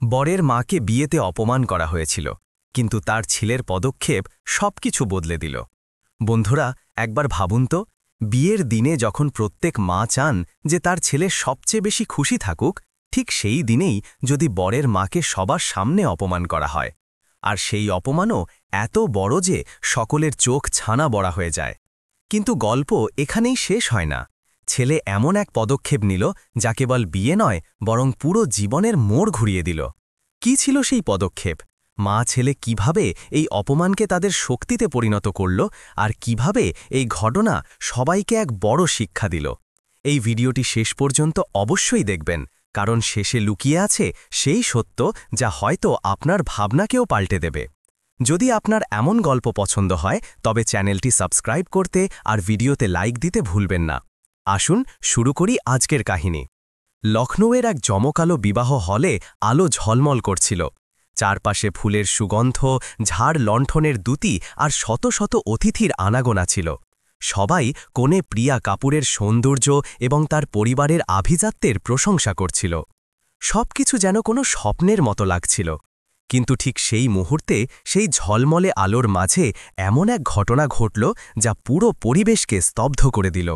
বরের মাকে বিয়েতে অপমান করা হয়েছিল, কিন্তু তার ছেলের পদক্ষেপ সবকিছু বদলে দিল। বন্ধুরা, একবার ভাবুন তো, বিয়ের দিনে যখন প্রত্যেক মা চান যে তার ছেলে সবচেয়ে বেশি খুশি থাকুক, ঠিক সেই দিনেই যদি বরের মাকে সবার সামনে অপমান করা হয়, আর সেই অপমানও এত বড় যে সকলের চোখ ছানা বড়া হয়ে যায়। কিন্তু গল্প এখানেই শেষ হয় না। ছেলে এমন এক পদক্ষেপ নিল যা কেবল বিয়ে নয়, বরং পুরো জীবনের মোড় ঘুরিয়ে দিল। কি ছিল সেই পদক্ষেপ? মা ছেলে কিভাবে এই অপমানকে তাদের শক্তিতে পরিণত করল, আর কিভাবে এই ঘটনা সবাইকে এক বড় শিক্ষা দিল? এই ভিডিওটি শেষ পর্যন্ত অবশ্যই দেখবেন, কারণ শেষে লুকিয়ে আছে সেই সত্য যা হয়তো আপনার ভাবনাকেও পাল্টে দেবে। যদি আপনার এমন গল্প পছন্দ হয়, তবে চ্যানেলটি সাবস্ক্রাইব করতে আর ভিডিওতে লাইক দিতে ভুলবেন না। আসুন শুরু করি আজকের কাহিনী। লখনৌয়ের এক জমকালো বিবাহ হলে আলো ঝলমল করছিল। চারপাশে ফুলের সুগন্ধ, ঝাড় লণ্ঠনের দ্যুতি আর শত শত অতিথির আনাগোনা ছিল। সবাই কোণে প্রিয়া কাপুরের সৌন্দর্য এবং তার পরিবারের আভিজাত্যের প্রশংসা করছিল। সবকিছু যেন কোনো স্বপ্নের মতো লাগছিল। কিন্তু ঠিক সেই মুহূর্তে সেই ঝলমলে আলোর মাঝে এমন এক ঘটনা ঘটল যা পুরো পরিবেশকে স্তব্ধ করে দিল।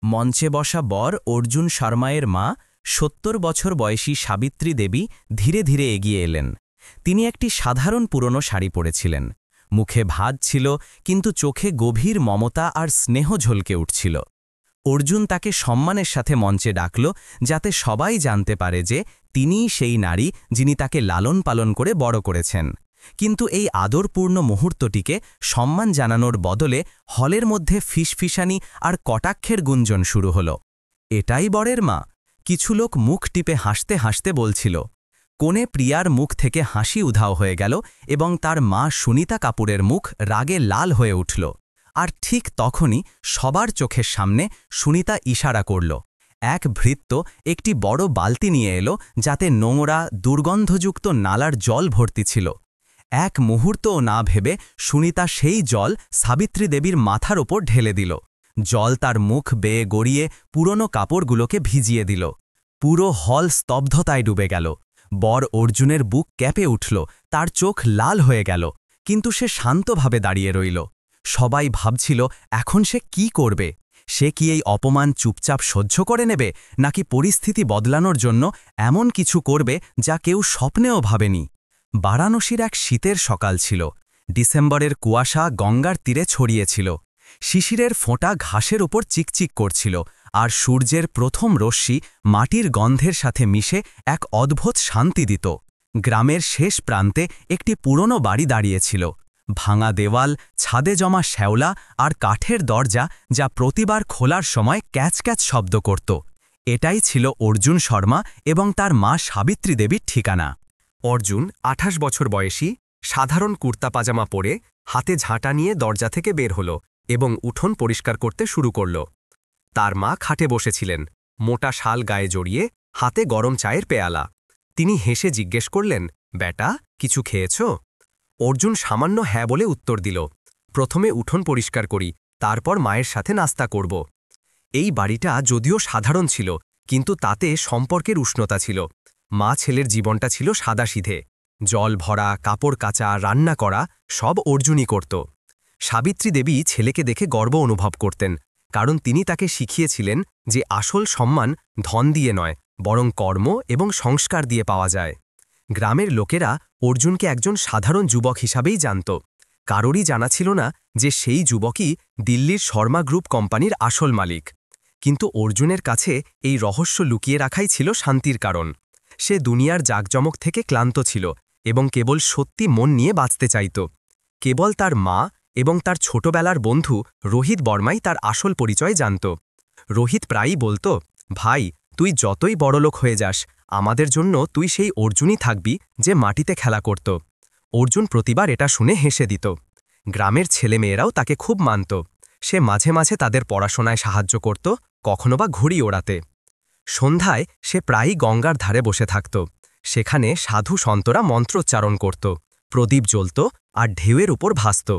মঞ্চে বসা বর অর্জুন শর্মায়ের মা ৭০ বছর বয়সী সাবিত্রী দেবী ধীরে ধীরে এগিয়ে এলেন। তিনি একটি সাধারণ পুরনো শাড়ি পরেছিলেন। মুখে ভাঁজ ছিল, কিন্তু চোখে গভীর মমতা আর স্নেহ ঝলকে উঠছিল। অর্জুন তাকে সম্মানের সাথে মঞ্চে ডাকল, যাতে সবাই জানতে পারে যে তিনিই সেই নারী যিনি তাকে লালন পালন করে বড় করেছেন। কিন্তু এই আদরপূর্ণ মুহূর্তটিকে সম্মান জানানোর বদলে হলের মধ্যে ফিসফিসানি আর কটাক্ষের গুঞ্জন শুরু হল। এটাই বরের মা? কিছু লোক মুখ টিপে হাসতে হাসতে বলছিল। কোণে প্রিয়ার মুখ থেকে হাসি উধাও হয়ে গেল এবং তার মা সুনিতা কাপুরের মুখ রাগে লাল হয়ে উঠল। আর ঠিক তখনই সবার চোখের সামনে সুনিতা ইশারা করল। এক ভৃত্য একটি বড় বালতি নিয়ে এলো, যাতে নোংরা দুর্গন্ধযুক্ত নালার জল ভর্তি ছিল। এক মুহূর্তও না ভেবে সুনিতা সেই জল সাবিত্রী দেবীর মাথার ওপর ঢেলে দিল। জল তার মুখ বেয়ে গড়িয়ে পুরনো কাপড়গুলোকে ভিজিয়ে দিল। পুরো হল স্তব্ধতায় ডুবে গেল। বর অর্জুনের বুক কেঁপে উঠল, তার চোখ লাল হয়ে গেল, কিন্তু সে শান্তভাবে দাঁড়িয়ে রইল। সবাই ভাবছিল এখন সে কি করবে। সে কি এই অপমান চুপচাপ সহ্য করে নেবে, নাকি পরিস্থিতি বদলানোর জন্য এমন কিছু করবে যা কেউ স্বপ্নেও ভাবেনি? বারাণসীর এক শীতের সকাল ছিল। ডিসেম্বরের কুয়াশা গঙ্গার তীরে ছড়িয়েছিল। শিশিরের ফোঁটা ঘাসের ওপর চিকচিক করছিল, আর সূর্যের প্রথম রশ্মি মাটির গন্ধের সাথে মিশে এক অদ্ভুত শান্তি দিত। গ্রামের শেষ প্রান্তে একটি পুরনো বাড়ি দাঁড়িয়েছিল। ভাঙা দেওয়াল, ছাদে জমা শ্যাওলা আর কাঠের দরজা যা প্রতিবার খোলার সময় ক্যাচ ক্যাচ শব্দ করত। এটাই ছিল অর্জুন শর্মা এবং তার মা সাবিত্রী দেবীর ঠিকানা। অর্জুন ২৮ বছর বয়সী, সাধারণ কুর্তা পাজামা পরে হাতে ঝাঁটা নিয়ে দরজা থেকে বের হল এবং উঠোন পরিষ্কার করতে শুরু করল। তার মা খাটে বসেছিলেন, মোটা শাল গায়ে জড়িয়ে, হাতে গরম চায়ের পেয়ালা। তিনি হেসে জিজ্ঞেস করলেন, বেটা, কিছু খেয়েছ? অর্জুন সামান্য হ্যাঁ বলে উত্তর দিল, প্রথমে উঠোন পরিষ্কার করি, তারপর মায়ের সাথে নাস্তা করব। এই বাড়িটা যদিও সাধারণ ছিল, কিন্তু তাতে সম্পর্কের উষ্ণতা ছিল। মা ছেলের জীবনটা ছিল সাদাসিধে। জল ভরা, কাপড় কাচা, রান্না করা সব অর্জুনই করত। সাবিত্রী দেবী ছেলেকে দেখে গর্ব অনুভব করতেন, কারণ তিনি তাকে শিখিয়েছিলেন যে আসল সম্মান ধন দিয়ে নয়, বরং কর্ম এবং সংস্কার দিয়ে পাওয়া যায়। গ্রামের লোকেরা অর্জুনকে একজন সাধারণ যুবক হিসাবেই জানত। কারোরই জানা ছিল না যে সেই যুবকই দিল্লির শর্মা গ্রুপ কোম্পানির আসল মালিক। কিন্তু অর্জুনের কাছে এই রহস্য লুকিয়ে রাখাই ছিল শান্তির কারণ। সে দুনিয়ার জাঁকজমক থেকে ক্লান্ত ছিল এবং কেবল সত্যি মন নিয়ে বাঁচতে চাইত। কেবল তার মা এবং তার ছোটবেলার বন্ধু রোহিত বর্মাই তার আসল পরিচয় জানত। রোহিত প্রায়ই বলত, ভাই, তুই যতই বড়লোক হয়ে যাস, আমাদের জন্য তুই সেই অর্জুনই থাকবি যে মাটিতে খেলা করত। অর্জুন প্রতিবার এটা শুনে হেসে দিত। গ্রামের ছেলেমেয়েরাও তাকে খুব মানত। সে মাঝে মাঝে তাদের পড়াশোনায় সাহায্য করত, কখনো বা ঘুড়ি ওড়াতে। সন্ধ্যায় সে প্রায়ই গঙ্গার ধারে বসে থাকত। সেখানে সাধু সন্তরা মন্ত্রোচ্চারণ করত, প্রদীপ জ্বলত আর ঢেউয়ের উপর ভাসত।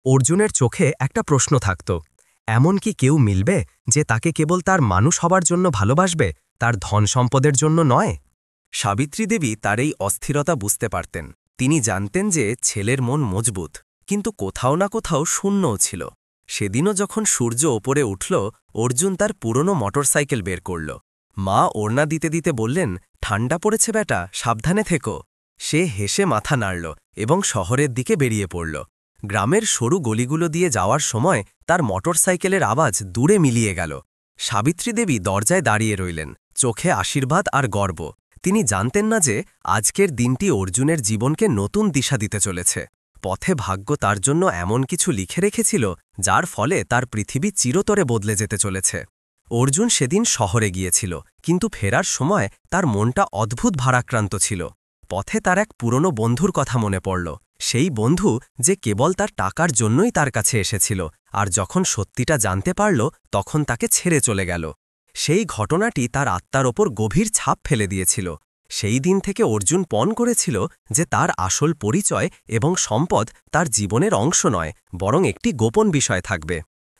অর্জুনের চোখে একটা প্রশ্ন থাকত, এমন কি কেউ মিলবে যে তাকে কেবল তার মানুষ হবার জন্য ভালোবাসবে, তার ধন সম্পদের জন্য নয়? সাবিত্রী দেবী তার এই অস্থিরতা বুঝতে পারতেন। তিনি জানতেন যে ছেলের মন মজবুত, কিন্তু কোথাও না কোথাও শূন্যও ছিল। সেদিনও যখন সূর্য ওপরে উঠল, অর্জুন তার পুরনো মোটরসাইকেল বের করল। মা ওড়না দিতে দিতে বললেন, ঠান্ডা পড়েছে বেটা, সাবধানে থেকো। সে হেসে মাথা নাড়ল এবং শহরের দিকে বেরিয়ে পড়ল। গ্রামের সরু গলিগুলো দিয়ে যাওয়ার সময় তার মোটরসাইকেলের আওয়াজ দূরে মিলিয়ে গেল। সাবিত্রী দেবী দরজায় দাঁড়িয়ে রইলেন, চোখে আশীর্বাদ আর গর্ব। তিনি জানতেন না যে আজকের দিনটি অর্জুনের জীবনকে নতুন দিশা দিতে চলেছে। পথে ভাগ্য তার জন্য এমন কিছু লিখে রেখেছিল যার ফলে তার পৃথিবী চিরতরে বদলে যেতে চলেছে। অর্জুন সেদিন শহরে গিয়েছিল, কিন্তু ফেরার সময় তার মনটা অদ্ভুত ভারাক্রান্ত ছিল। পথে তার এক পুরনো বন্ধুর কথা মনে পড়ল, সেই বন্ধু যে কেবল তার টাকার জন্যই তার কাছে এসেছিল, আর যখন সত্যিটা জানতে পারল তখন তাকে ছেড়ে চলে গেল। সেই ঘটনাটি তার আত্মার ওপর গভীর ছাপ ফেলে দিয়েছিল। সেই দিন থেকে অর্জুন পণ করেছিল যে তার আসল পরিচয় এবং সম্পদ তার জীবনের অংশ নয়, বরং একটি গোপন বিষয় থাকবে।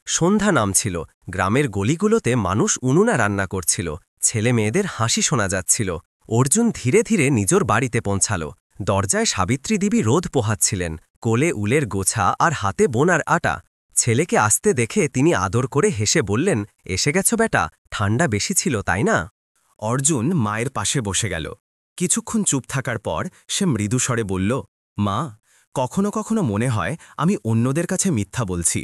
সন্ধ্যা নামছিল, গ্রামের গলিগুলোতে মানুষ উনুনে রান্না করছিল, ছেলে মেয়েদের হাসি শোনা যাচ্ছিল। অর্জুন ধীরে ধীরে নিজের বাড়িতে পৌঁছাল। দরজায় সাবিত্রী দেবী রোদ পোহাচ্ছিলেন, কোলে উলের গোছা আর হাতে বোনার আটা। ছেলেকে আসতে দেখে তিনি আদর করে হেসে বললেন, এসে গেছ বেটা, ঠান্ডা বেশি ছিল তাই না? অর্জুন মায়ের পাশে বসে গেল। কিছুক্ষণ চুপ থাকার পর সে মৃদুস্বরে বলল, মা, কখনো কখনো মনে হয় আমি অন্যদের কাছে মিথ্যা বলছি।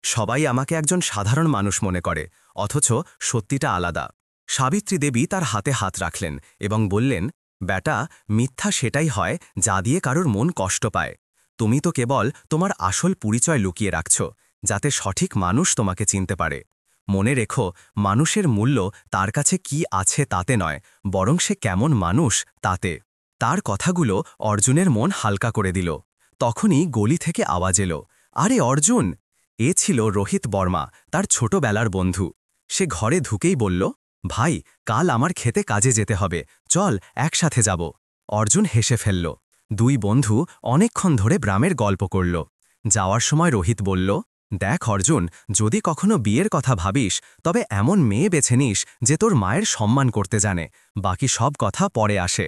সবাই আমাকে একজন সাধারণ মানুষ মনে করে, অথচ সত্যিটা আলাদা। সাবিত্রী দেবী তার হাতে হাত রাখলেন এবং বললেন, বেটা, মিথ্যা সেটাই হয় যা দিয়ে কারোর মন কষ্ট পায়। তুমি তো কেবল তোমার আসল পরিচয় লুকিয়ে রাখছ, যাতে সঠিক মানুষ তোমাকে চিনতে পারে। মনে রেখো, মানুষের মূল্য তার কাছে কি আছে তাতে নয়, বরং সে কেমন মানুষ তাতে। তার কথাগুলো অর্জুনের মন হালকা করে দিল। তখনই গলি থেকে আওয়াজ এলো, আরে অর্জুন! এ ছিল রোহিত বর্মা, তার ছোটবেলার বন্ধু। সে ঘরে ঢুকেই বলল, ভাই, কাল আমার খেতে কাজে যেতে হবে, চল একসাথে যাব। অর্জুন হেসে ফেলল। দুই বন্ধু অনেকক্ষণ ধরে গ্রামের গল্প করল। যাওয়ার সময় রোহিত বলল, দেখ অর্জুন, যদি কখনো বিয়ের কথা ভাবিস তবে এমন মেয়ে বেছে নিস যে তোর মায়ের সম্মান করতে জানে, বাকি সব কথা পরে আসে।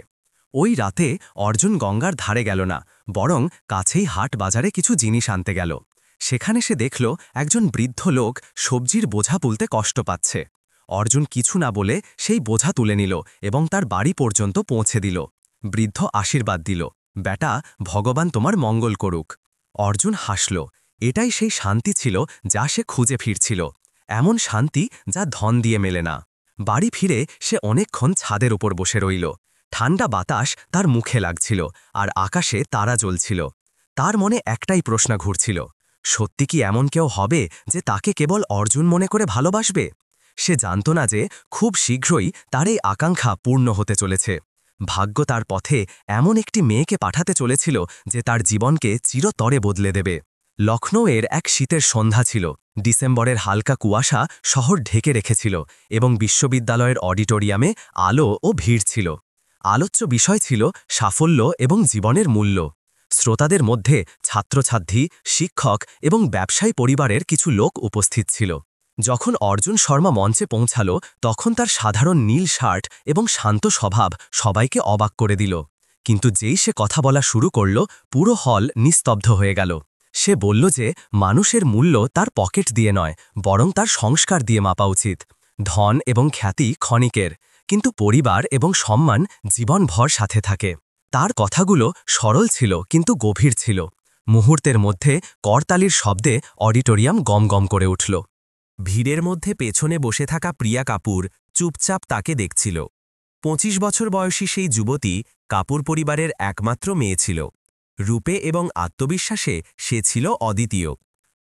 ওই রাতে অর্জুন গঙ্গার ধারে গেল না, বরং কাছেই হাট বাজারে কিছু জিনিস আনতে গেল। সেখানে সে দেখল একজন বৃদ্ধ লোক সবজির বোঝা তুলতে কষ্ট পাচ্ছে। অর্জুন কিছু না বলে সেই বোঝা তুলে নিল এবং তার বাড়ি পর্যন্ত পৌঁছে দিল। বৃদ্ধ আশীর্বাদ দিল, বেটা, ভগবান তোমার মঙ্গল করুক। অর্জুন হাসল। এটাই সেই শান্তি ছিল যা সে খুঁজে ফিরছিল, এমন শান্তি যা ধন দিয়ে মেলে না। বাড়ি ফিরে সে অনেকক্ষণ ছাদের ওপর বসে রইল। ঠান্ডা বাতাস তার মুখে লাগছিল আর আকাশে তারা জ্বলছিল। তার মনে একটাই প্রশ্ন ঘুরছিল, সত্যি কি এমন কেউ হবে যে তাকে কেবল অর্জুন মনে করে ভালোবাসবে? সে জানত না যে খুব শীঘ্রই তার এই আকাঙ্ক্ষা পূর্ণ হতে চলেছে। ভাগ্য তার পথে এমন একটি মেয়েকে পাঠাতে চলেছিল যে তার জীবনকে চিরতরে বদলে দেবে। লখনৌয়ের এক শীতের সন্ধ্যা ছিল। ডিসেম্বরের হালকা কুয়াশা শহর ঢেকে রেখেছিল এবং বিশ্ববিদ্যালয়ের অডিটোরিয়ামে আলো ও ভিড় ছিল। আলোচ্য বিষয় ছিল সাফল্য এবং জীবনের মূল্য। শ্রোতাদের মধ্যে ছাত্রছাত্রী, শিক্ষক এবং ব্যবসায়ী পরিবারের কিছু লোক উপস্থিত ছিল। যখন অর্জুন শর্মা মঞ্চে পৌঁছাল, তখন তার সাধারণ নীল শার্ট এবং শান্ত স্বভাব সবাইকে অবাক করে দিল। কিন্তু যেই সে কথা বলা শুরু করল, পুরো হল নিস্তব্ধ হয়ে গেল। সে বলল যে মানুষের মূল্য তার পকেট দিয়ে নয়, বরং তার সংস্কার দিয়ে মাপা উচিত। ধন এবং খ্যাতি ক্ষণিকের, কিন্তু পরিবার এবং সম্মান জীবনভর সাথে থাকে। তার কথাগুলো সরল ছিল কিন্তু গভীর ছিল। মুহূর্তের মধ্যে করতালির শব্দে অডিটোরিয়াম গমগম করে উঠল। ভিড়ের মধ্যে পেছনে বসে থাকা প্রিয়া কাপুর চুপচাপ তাকে দেখছিল। 25 বছর বয়সী সেই যুবতী কাপুর পরিবারের একমাত্র মেয়ে ছিল। রূপে এবং আত্মবিশ্বাসে সে ছিল অদ্বিতীয়।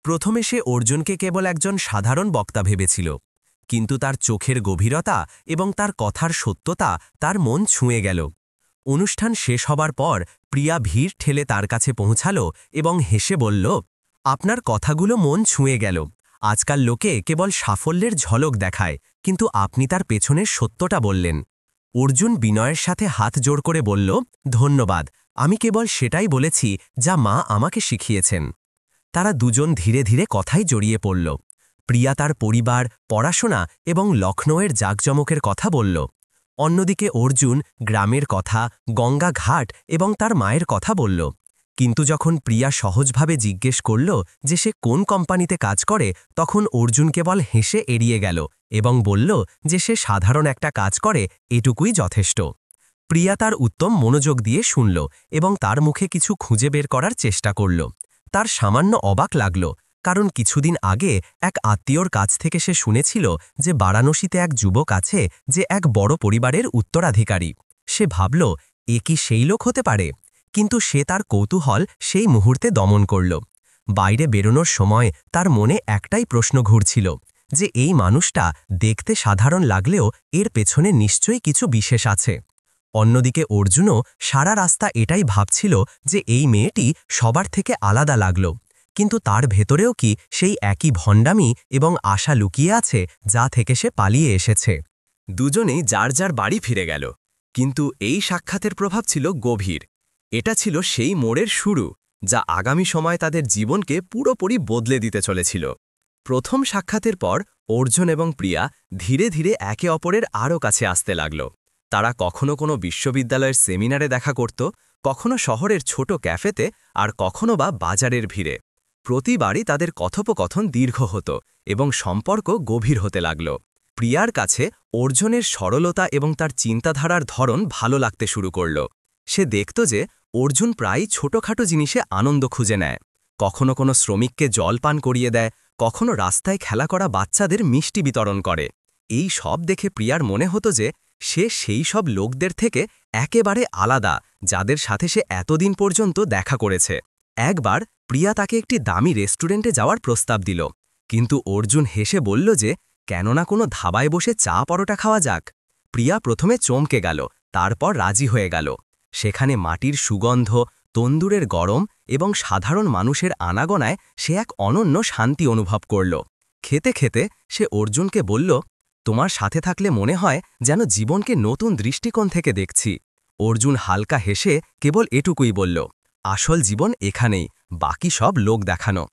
প্রথমে সে অর্জুনকে কেবল একজন সাধারণ বক্তা ভেবেছিল, কিন্তু তার চোখের গভীরতা এবং তার কথার সত্যতা তার মন ছুঁয়ে গেল। অনুষ্ঠান শেষ হবার পর প্রিয়া ভিড় ঠেলে তার কাছে পৌঁছাল এবং হেসে বলল, আপনার কথাগুলো মন ছুঁয়ে গেল। আজকাল লোকে কেবল সাফল্যের ঝলক দেখায়, কিন্তু আপনি তার পেছনের সত্যটা বললেন। অর্জুন বিনয়ের সাথে হাত জোড় করে বলল, ধন্যবাদ, আমি কেবল সেটাই বলেছি যা মা আমাকে শিখিয়েছেন। তারা দুজন ধীরে ধীরে কথাই জড়িয়ে পড়ল। প্রিয়া তার পরিবার, পড়াশোনা এবং লখনৌয়ের জাঁকজমকের কথা বলল। অন্যদিকে অর্জুন গ্রামের কথা, গঙ্গা ঘাট এবং তার মায়ের কথা বলল। কিন্তু যখন প্রিয়া সহজভাবে জিজ্ঞেস করল যে সে কোন কোম্পানিতে কাজ করে, তখন অর্জুন কেবল হেসে এড়িয়ে গেল এবং বলল যে সে সাধারণ একটা কাজ করে, এটুকুই যথেষ্ট। প্রিয়া তার উত্তম মনোযোগ দিয়ে শুনল এবং তার মুখে কিছু খুঁজে বের করার চেষ্টা করল। তার সামান্য অবাক লাগল, কারণ কিছুদিন আগে এক আত্মীয়র কাছ থেকে সে শুনেছিল যে বারাণসীতে এক যুবক আছে যে এক বড় পরিবারের উত্তরাধিকারী। সে ভাবল, এ কি সেই লোক হতে পারে? কিন্তু সে তার কৌতূহল সেই মুহূর্তে দমন করল। বাইরে বেরোনোর সময় তার মনে একটাই প্রশ্ন ঘুরছিল, যে এই মানুষটা দেখতে সাধারণ লাগলেও এর পেছনে নিশ্চয়ই কিছু বিশেষ আছে। অন্যদিকে অর্জুনও সারা রাস্তা এটাই ভাবছিল যে এই মেয়েটি সবার থেকে আলাদা লাগল, কিন্তু তার ভেতরেও কি সেই একই ভণ্ডামি এবং আশা লুকিয়ে আছে যা থেকে সে পালিয়ে এসেছে। দুজনেই যার যার বাড়ি ফিরে গেল, কিন্তু এই সাক্ষাতের প্রভাব ছিল গভীর। এটা ছিল সেই মোড়ের শুরু, যা আগামী সময় তাদের জীবনকে পুরোপুরি বদলে দিতে চলেছিল। প্রথম সাক্ষাতের পর অর্জুন এবং প্রিয়া ধীরে ধীরে একে অপরের আরও কাছে আসতে লাগল। তারা কখনো কোনো বিশ্ববিদ্যালয়ের সেমিনারে দেখা করত, কখনো শহরের ছোট ক্যাফেতে, আর কখনো বা বাজারের ভিড়ে। প্রতিবারই তাদের কথোপকথন দীর্ঘ হতো এবং সম্পর্ক গভীর হতে লাগল। প্রিয়ার কাছে অর্জুনের সরলতা এবং তার চিন্তাধারার ধরন ভালো লাগতে শুরু করল। সে দেখত যে অর্জুন প্রায় ছোটখাটো জিনিসে আনন্দ খুঁজে নেয়। কখনো কোনো শ্রমিককে জল পান করিয়ে দেয়, কখনো রাস্তায় খেলা করা বাচ্চাদের মিষ্টি বিতরণ করে। এই সব দেখে প্রিয়ার মনে হতো যে সে সেই সব লোকদের থেকে একেবারে আলাদা, যাদের সাথে সে এতদিন পর্যন্ত দেখা করেছে। একবার প্রিয়া তাকে একটি দামি রেস্টুরেন্টে যাওয়ার প্রস্তাব দিল, কিন্তু অর্জুন হেসে বলল যে কেননা কোনো ধাবায় বসে চা পরোটা খাওয়া যাক। প্রিয়া প্রথমে চমকে গেল, তারপর রাজি হয়ে গেল। সেখানে মাটির সুগন্ধ, তন্দুরের গরম এবং সাধারণ মানুষের আনাগোনায় সে এক অনন্য শান্তি অনুভব করল। খেতে খেতে সে অর্জুনকে বলল, তোমার সাথে থাকলে মনে হয় যেন জীবনকে নতুন দৃষ্টিকোণ থেকে দেখছি। অর্জুন হালকা হেসে কেবল এটুকুই বলল, আসল জীবন এখানেই, বাকি সব লোক দেখানো।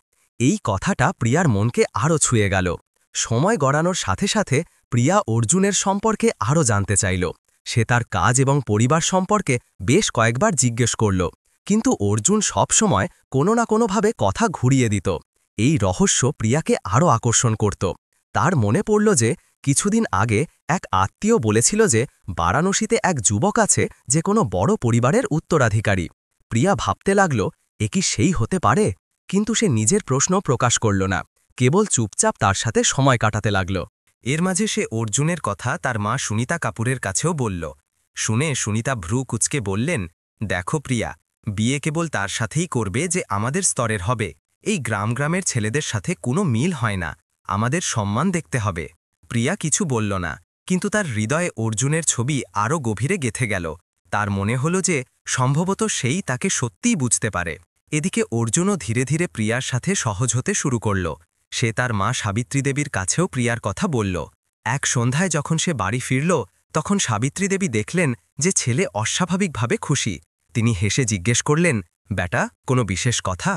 এই কথাটা প্রিয়ার মনকে আরও ছুঁয়ে গেল। সময় গড়ানোর সাথে সাথে প্রিয়া অর্জুনের সম্পর্কে আরও জানতে চাইল। সে তার কাজ এবং পরিবার সম্পর্কে বেশ কয়েকবার জিজ্ঞেস করল, কিন্তু অর্জুন সবসময় কোনো না কোনোভাবে কথা ঘুরিয়ে দিত। এই রহস্য প্রিয়াকে আরও আকর্ষণ করত। তার মনে পড়ল যে কিছুদিন আগে এক আত্মীয় বলেছিল যে বারাণসীতে এক যুবক আছে যে কোনো বড় পরিবারের উত্তরাধিকারী। প্রিয়া ভাবতে লাগল, এ কি সেই হতে পারে? কিন্তু সে নিজের প্রশ্ন প্রকাশ করল না, কেবল চুপচাপ তার সাথে সময় কাটাতে লাগল। এর মাঝে সে অর্জুনের কথা তার মা সুনিতা কাপুরের কাছেও বলল। শুনে সুনিতা ভ্রু কুঁচকে বললেন, দেখো প্রিয়া, বিয়ে কেবল তার সাথেই করবে যে আমাদের স্তরের হবে। এই গ্রামের ছেলেদের সাথে কোনো মিল হয় না, আমাদের সম্মান দেখতে হবে। প্রিয়া কিছু বলল না, কিন্তু তার হৃদয়ে অর্জুনের ছবি আরও গভীরে গেঁথে গেল। তার মনে হল যে সম্ভবত সেই তাকে সত্যিই বুঝতে পারে। এদিকে অর্জুনও ধীরে ধীরে প্রিয়ার সাথে সহজ হতে শুরু করল। সে তার মা সাবিত্রী দেবীর কাছেও প্রিয়ার কথা বলল। এক সন্ধ্যায় যখন সে বাড়ি ফিরল, তখন সাবিত্রী দেবী দেখলেন যে ছেলে অস্বাভাবিকভাবে খুশি। তিনি হেসে জিজ্ঞেস করলেন, বেটা, কোনো বিশেষ কথা?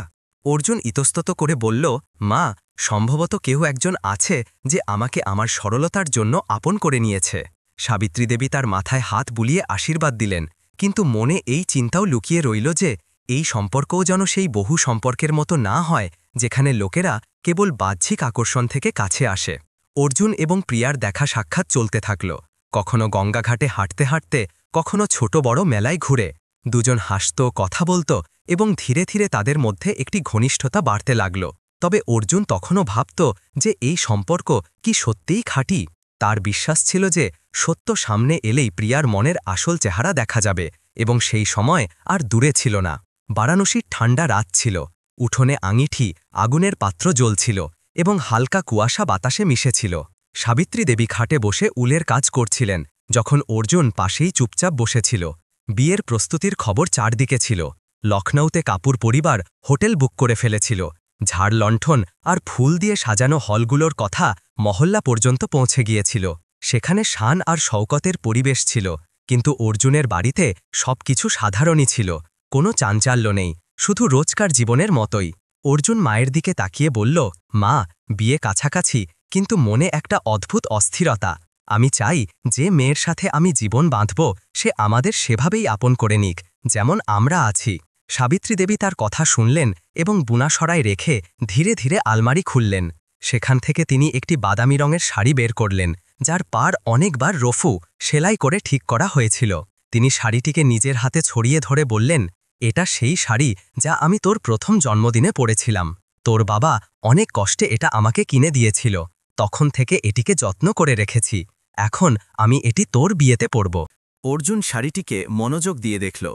অর্জুন ইতস্তত করে বলল, মা, সম্ভবত কেউ একজন আছে যে আমাকে আমার সরলতার জন্য আপন করে নিয়েছে। সাবিত্রী দেবী তার মাথায় হাত বুলিয়ে আশীর্বাদ দিলেন, কিন্তু মনে এই চিন্তাও লুকিয়ে রইল যে এই সম্পর্কও যেন সেই বহু সম্পর্কের মতো না হয় যেখানে লোকেরা কেবল বাহ্যিক আকর্ষণ থেকে কাছে আসে। অর্জুন এবং প্রিয়ার দেখা সাক্ষাৎ চলতে থাকল, কখনো গঙ্গাঘাটে হাঁটতে হাঁটতে, কখনো ছোট বড় মেলায় ঘুরে। দুজন হাসত, কথা বলত এবং ধীরে ধীরে তাদের মধ্যে একটি ঘনিষ্ঠতা বাড়তে লাগল। তবে অর্জুন তখনও ভাবত যে এই সম্পর্ক কি সত্যিই খাঁটি। তার বিশ্বাস ছিল যে সত্য সামনে এলেই প্রিয়ার মনের আসল চেহারা দেখা যাবে, এবং সেই সময় আর দূরে ছিল না। বারাণসীর ঠান্ডা রাত ছিল, উঠোনে আঙিঠি আগুনের পাত্র জ্বলছিল এবং হালকা কুয়াশা বাতাসে মিশেছিল। সাবিত্রী দেবী খাটে বসে উলের কাজ করছিলেন, যখন অর্জুন পাশেই চুপচাপ বসেছিল। বিয়ের প্রস্তুতির খবর চারদিকে ছিল। লখনৌতে কাপুর পরিবার হোটেল বুক করে ফেলেছিল। ঝাড় লণ্ঠন আর ফুল দিয়ে সাজানো হলগুলোর কথা মহল্লা পর্যন্ত পৌঁছে গিয়েছিল। সেখানে শান আর শওকতের পরিবেশ ছিল, কিন্তু অর্জুনের বাড়িতে সবকিছু সাধারণই ছিল। কোনো চাঞ্চাল্য নেই, শুধু রোজকার জীবনের মতোই। অর্জুন মায়ের দিকে তাকিয়ে বলল, মা, বিয়ে কাছাকাছি, কিন্তু মনে একটা অদ্ভুত অস্থিরতা। আমি চাই যে মেয়ের সাথে আমি জীবন বাঁধব সে আমাদের সেভাবেই আপন করে নিক, যেমন আমরা আছি। সাবিত্রী দেবী তার কথা শুনলেন এবং বুনাসরায় রেখে ধীরে ধীরে আলমারি খুললেন। সেখান থেকে তিনি একটি বাদামি রঙের শাড়ি বের করলেন, যার পাড় অনেকবার রফু সেলাই করে ঠিক করা হয়েছিল। তিনি শাড়িটিকে নিজের হাতে ছড়িয়ে ধরে বললেন, এটা সেই শাড়ি যা আমি তোর প্রথম জন্মদিনে পরেছিলাম। তোর বাবা অনেক কষ্টে এটা আমাকে কিনে দিয়েছিল, তখন থেকে এটিকে যত্ন করে রেখেছি। এখন আমি এটি তোর বিয়েতে পরব। অর্জুন শাড়িটিকে মনোযোগ দিয়ে দেখল।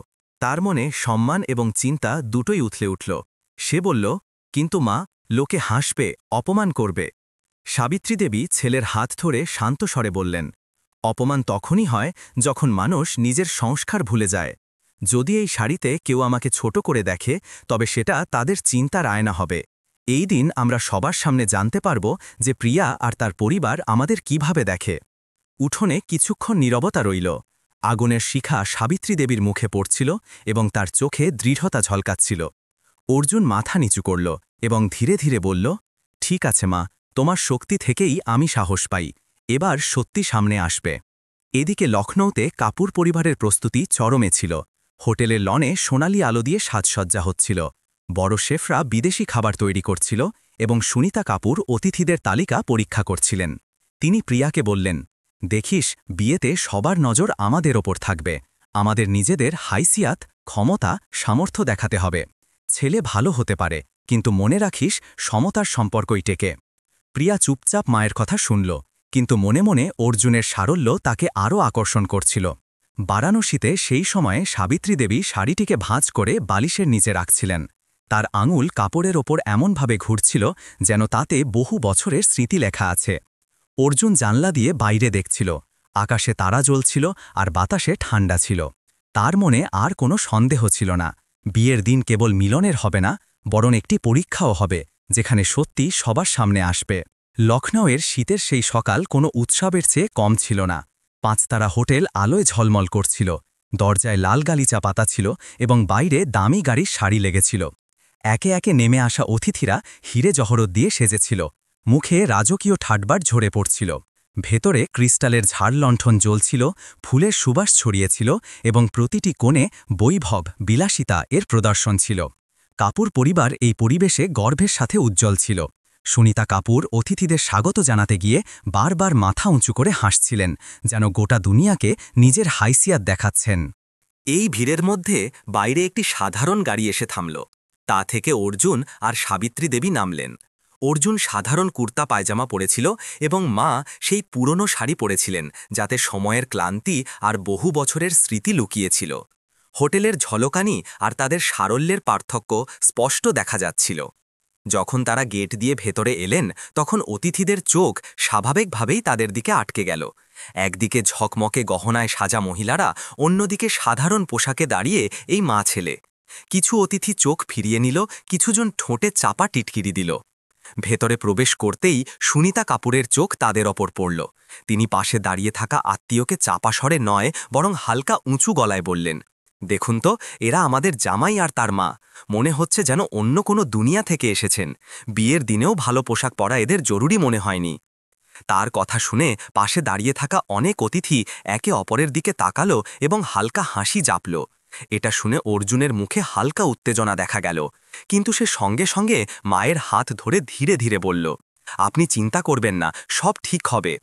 তার মনে সম্মান এবং চিন্তা দুটোই উথলে উঠল। সে বলল, কিন্তু মা, লোকে হাসবে, অপমান করবে। সাবিত্রী দেবী ছেলের হাত ধরে শান্ত স্বরে বললেন, অপমান তখনই হয় যখন মানুষ নিজের সংস্কার ভুলে যায়। যদি এই শাড়িতে কেউ আমাকে ছোট করে দেখে, তবে সেটা তাদের চিন্তার আয়না হবে। এই দিন আমরা সবার সামনে জানতে পারব যে প্রিয়া আর তার পরিবার আমাদের কিভাবে দেখে। উঠোনে কিছুক্ষণ নীরবতা রইল। আগুনের শিখা সাবিত্রী দেবীর মুখে পড়ছিল এবং তার চোখে দৃঢ়তা ঝলকাচ্ছিল। অর্জুন মাথা নিচু করল এবং ধীরে ধীরে বলল, ঠিক আছে মা, তোমার শক্তি থেকেই আমি সাহস পাই। এবার সত্যি সামনে আসবে। এদিকে লখনৌতে কাপুর পরিবারের প্রস্তুতি চরমে ছিল। হোটেলের লনে সোনালি আলো দিয়ে সাজসজ্জা হচ্ছিল। বড় শেফরা বিদেশি খাবার তৈরি করছিল এবং সুনিতা কাপুর অতিথিদের তালিকা পরীক্ষা করছিলেন। তিনি প্রিয়াকে বললেন, দেখিস, বিয়েতে সবার নজর আমাদের ওপর থাকবে। আমাদের নিজেদের হাইসিয়াত, ক্ষমতা, সামর্থ্য দেখাতে হবে। ছেলে ভালো হতে পারে, কিন্তু মনে রাখিস সমতার সম্পর্কই টেকে। প্রিয়া চুপচাপ মায়ের কথা শুনল, কিন্তু মনে মনে অর্জুনের সারল্য তাকে আরও আকর্ষণ করছিল। বারাণসীতে সেই সময়ে সাবিত্রী দেবী শাড়িটিকে ভাঁজ করে বালিশের নিচে রাখছিলেন। তার আঙুল কাপড়ের ওপর এমনভাবে ঘুরছিল যেন তাতে বহু বছরের স্মৃতি লেখা আছে। অর্জুন জানলা দিয়ে বাইরে দেখছিল। আকাশে তারা জ্বলছিল আর বাতাসে ঠান্ডা ছিল। তার মনে আর কোনো সন্দেহ ছিল না। বিয়ের দিন কেবল মিলনের হবে না, বরং একটি পরীক্ষাও হবে, যেখানে সত্যি সবার সামনে আসবে। লখনৌয়ের শীতের সেই সকাল কোনো উৎসবের চেয়ে কম ছিল না। পাঁচতারা হোটেল আলোয় ঝলমল করছিল। দরজায় লাল গালিচা পাতা ছিল এবং বাইরে দামি গাড়ির শাড়ি লেগেছিল। একে একে নেমে আসা অতিথিরা হিরে জহরত দিয়ে সেজেছিল। মুখে রাজকীয় ঠাটবার ঝরে পড়ছিল। ভেতরে ক্রিস্টালের ঝাড় লণ্ঠন জ্বলছিল, ফুলের সুবাস ছড়িয়েছিল এবং প্রতিটি কোণে বৈভব, বিলাসিতা এর প্রদর্শন ছিল। কাপুর পরিবার এই পরিবেশে গর্বের সাথে উজ্জ্বল ছিল। সুনিতা কাপুর অতিথিদের স্বাগত জানাতে গিয়ে বারবার মাথা উঁচু করে হাসছিলেন, যেন গোটা দুনিয়াকে নিজের হাইসিয়াত দেখাচ্ছেন। এই ভিড়ের মধ্যে বাইরে একটি সাধারণ গাড়ি এসে থামল। তা থেকে অর্জুন আর সাবিত্রী দেবী নামলেন। অর্জুন সাধারণ কুর্তা পায়জামা পরেছিল এবং মা সেই পুরনো শাড়ি পরেছিলেন, যাতে সময়ের ক্লান্তি আর বহু বছরের স্মৃতি লুকিয়েছিল। হোটেলের ঝলকানি আর তাদের সারল্যের পার্থক্য স্পষ্ট দেখা যাচ্ছিল। যখন তারা গেট দিয়ে ভেতরে এলেন, তখন অতিথিদের চোখ স্বাভাবিকভাবেই তাদের দিকে আটকে গেল। একদিকে ঝকমকে গহনায় সাজা মহিলারা, অন্যদিকে সাধারণ পোশাকে দাঁড়িয়ে এই মা ছেলে। কিছু অতিথি চোখ ফিরিয়ে নিল, কিছুজন ঠোঁটে চাপা টিটকিরি দিল। ভেতরে প্রবেশ করতেই সুনিতা কাপুরের চোখ তাদের ওপর পড়ল। তিনি পাশে দাঁড়িয়ে থাকা আত্মীয়কে চাপা স্বরে নয়, বরং হালকা উঁচু গলায় বললেন, দেখুন তো, এরা আমাদের জামাই আর তার মা। মনে হচ্ছে যেন অন্য কোনো দুনিয়া থেকে এসেছেন। বিয়ের দিনেও ভালো পোশাক পরা এদের জরুরি মনে হয়নি। তার কথা শুনে পাশে দাঁড়িয়ে থাকা অনেক অতিথি একে অপরের দিকে তাকালো এবং হালকা হাসি জাপল। এটা শুনে অর্জুনের মুখে হালকা উত্তেজনা দেখা গেল, কিন্তু সে সঙ্গে সঙ্গে মায়ের হাত ধরে ধীরে ধীরে বলল, আপনি চিন্তা করবেন না, সব ঠিক হবে।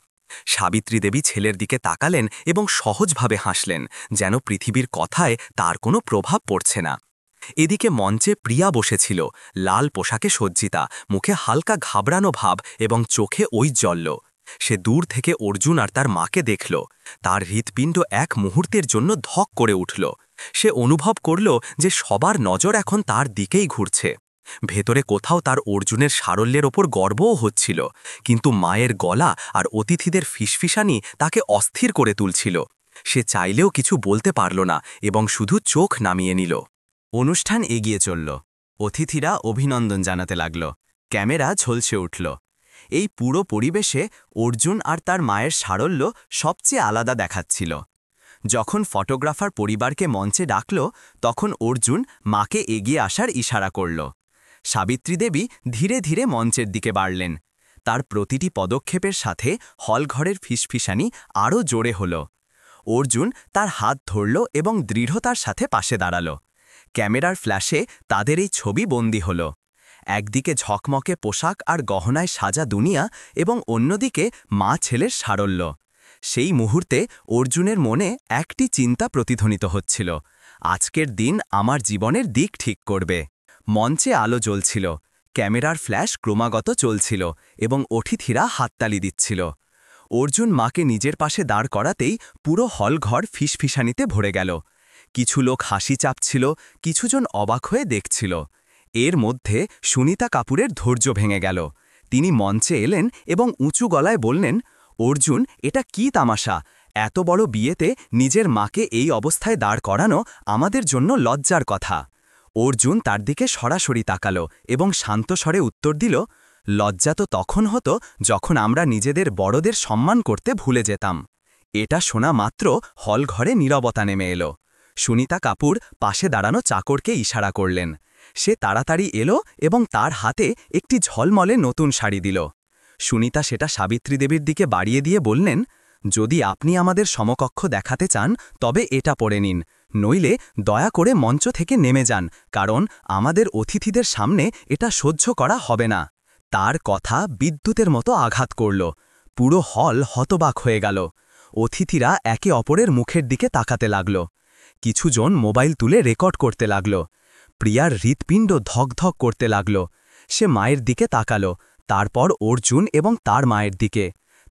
সাবিত্রী দেবী ছেলের দিকে তাকালেন এবং সহজভাবে হাসলেন, যেন পৃথিবীর কথায় তার কোনো প্রভাব পড়ছে না। এদিকে মঞ্চে প্রিয়া বসেছিল, লাল পোশাকে সজ্জিতা, মুখে হালকা ঘাবড়ানো ভাব এবং চোখে ঔজ্জ্বল্য। সে দূর থেকে অর্জুন আর তার মাকে দেখল। তার হৃৎপিণ্ড এক মুহূর্তের জন্য ধক করে উঠল। সে অনুভব করল যে সবার নজর এখন তার দিকেই ঘুরছে। ভেতরে কোথাও তার অর্জুনের সারল্যের ওপর গর্বও হচ্ছিল, কিন্তু মায়ের গলা আর অতিথিদের ফিসফিসানি তাকে অস্থির করে তুলছিল। সে চাইলেও কিছু বলতে পারল না এবং শুধু চোখ নামিয়ে নিল। অনুষ্ঠান এগিয়ে চলল। অতিথিরা অভিনন্দন জানাতে লাগল। ক্যামেরা ঝলসে উঠল। এই পুরো পরিবেশে অর্জুন আর তার মায়ের সারল্য সবচেয়ে আলাদা দেখাচ্ছিল। যখন ফটোগ্রাফার পরিবারকে মঞ্চে ডাকল, তখন অর্জুন মাকে এগিয়ে আসার ইশারা করল। সাবিত্রী দেবী ধীরে ধীরে মঞ্চের দিকে বাড়লেন। তার প্রতিটি পদক্ষেপের সাথে হলঘরের ফিসফিসানি আরও জোরে হল। অর্জুন তার হাত ধরল এবং দৃঢ়তার সাথে পাশে দাঁড়াল। ক্যামেরার ফ্ল্যাশে তাদের এই ছবি বন্দী হল। একদিকে ঝকমকে পোশাক আর গহনায় সাজা দুনিয়া এবং অন্যদিকে মা ছেলের সারল্য। সেই মুহূর্তে অর্জুনের মনে একটি চিন্তা প্রতিধ্বনিত হচ্ছিল, আজকের দিন আমার জীবনের দিক ঠিক করবে। মঞ্চে আলো জ্বলছিল, ক্যামেরার ফ্ল্যাশ ক্রমাগত চলছিল এবং অতিথিরা হাততালি দিচ্ছিল। অর্জুন মাকে নিজের পাশে দাঁড় করাতেই পুরো হলঘর ফিসফিসানিতে ভরে গেল। কিছু লোক হাসি চাপছিল, কিছুজন অবাক হয়ে দেখছিল। এর মধ্যে সুনিতা কাপুরের ধৈর্য ভেঙে গেল। তিনি মঞ্চে এলেন এবং উঁচু গলায় বললেন, অর্জুন, এটা কি তামাশা? এত বড় বিয়েতে নিজের মাকে এই অবস্থায় দাঁড় করানো আমাদের জন্য লজ্জার কথা। অর্জুন তার দিকে সরাসরি তাকালো এবং শান্ত স্বরে উত্তর দিল, লজ্জা তো তখন হতো যখন আমরা নিজেদের বড়দের সম্মান করতে ভুলে যেতাম। এটা শোনা মাত্র হলঘরে নীরবতা নেমে এলো। সুনিতা কাপুর পাশে দাঁড়ানো চাকরকে ইশারা করলেন। সে তাড়াতাড়ি এলো এবং তার হাতে একটি ঝলমলে নতুন শাড়ি দিল। সুনিতা সেটা সাবিত্রী দেবীর দিকে বাড়িয়ে দিয়ে বললেন, যদি আপনি আমাদের সমকক্ষ দেখাতে চান তবে এটা পরে নিন, নইলে দয়া করে মঞ্চ থেকে নেমে যান, কারণ আমাদের অতিথিদের সামনে এটা সহ্য করা হবে না। তার কথা বিদ্যুতের মতো আঘাত করল। পুরো হল হতবাক হয়ে গেল। অতিথিরা একে অপরের মুখের দিকে তাকাতে লাগল। কিছুজন মোবাইল তুলে রেকর্ড করতে লাগল। প্রিয়ার হৃৎপিণ্ড ধকধক করতে লাগল। সে মায়ের দিকে তাকালো, তারপর অর্জুন এবং তার মায়ের দিকে।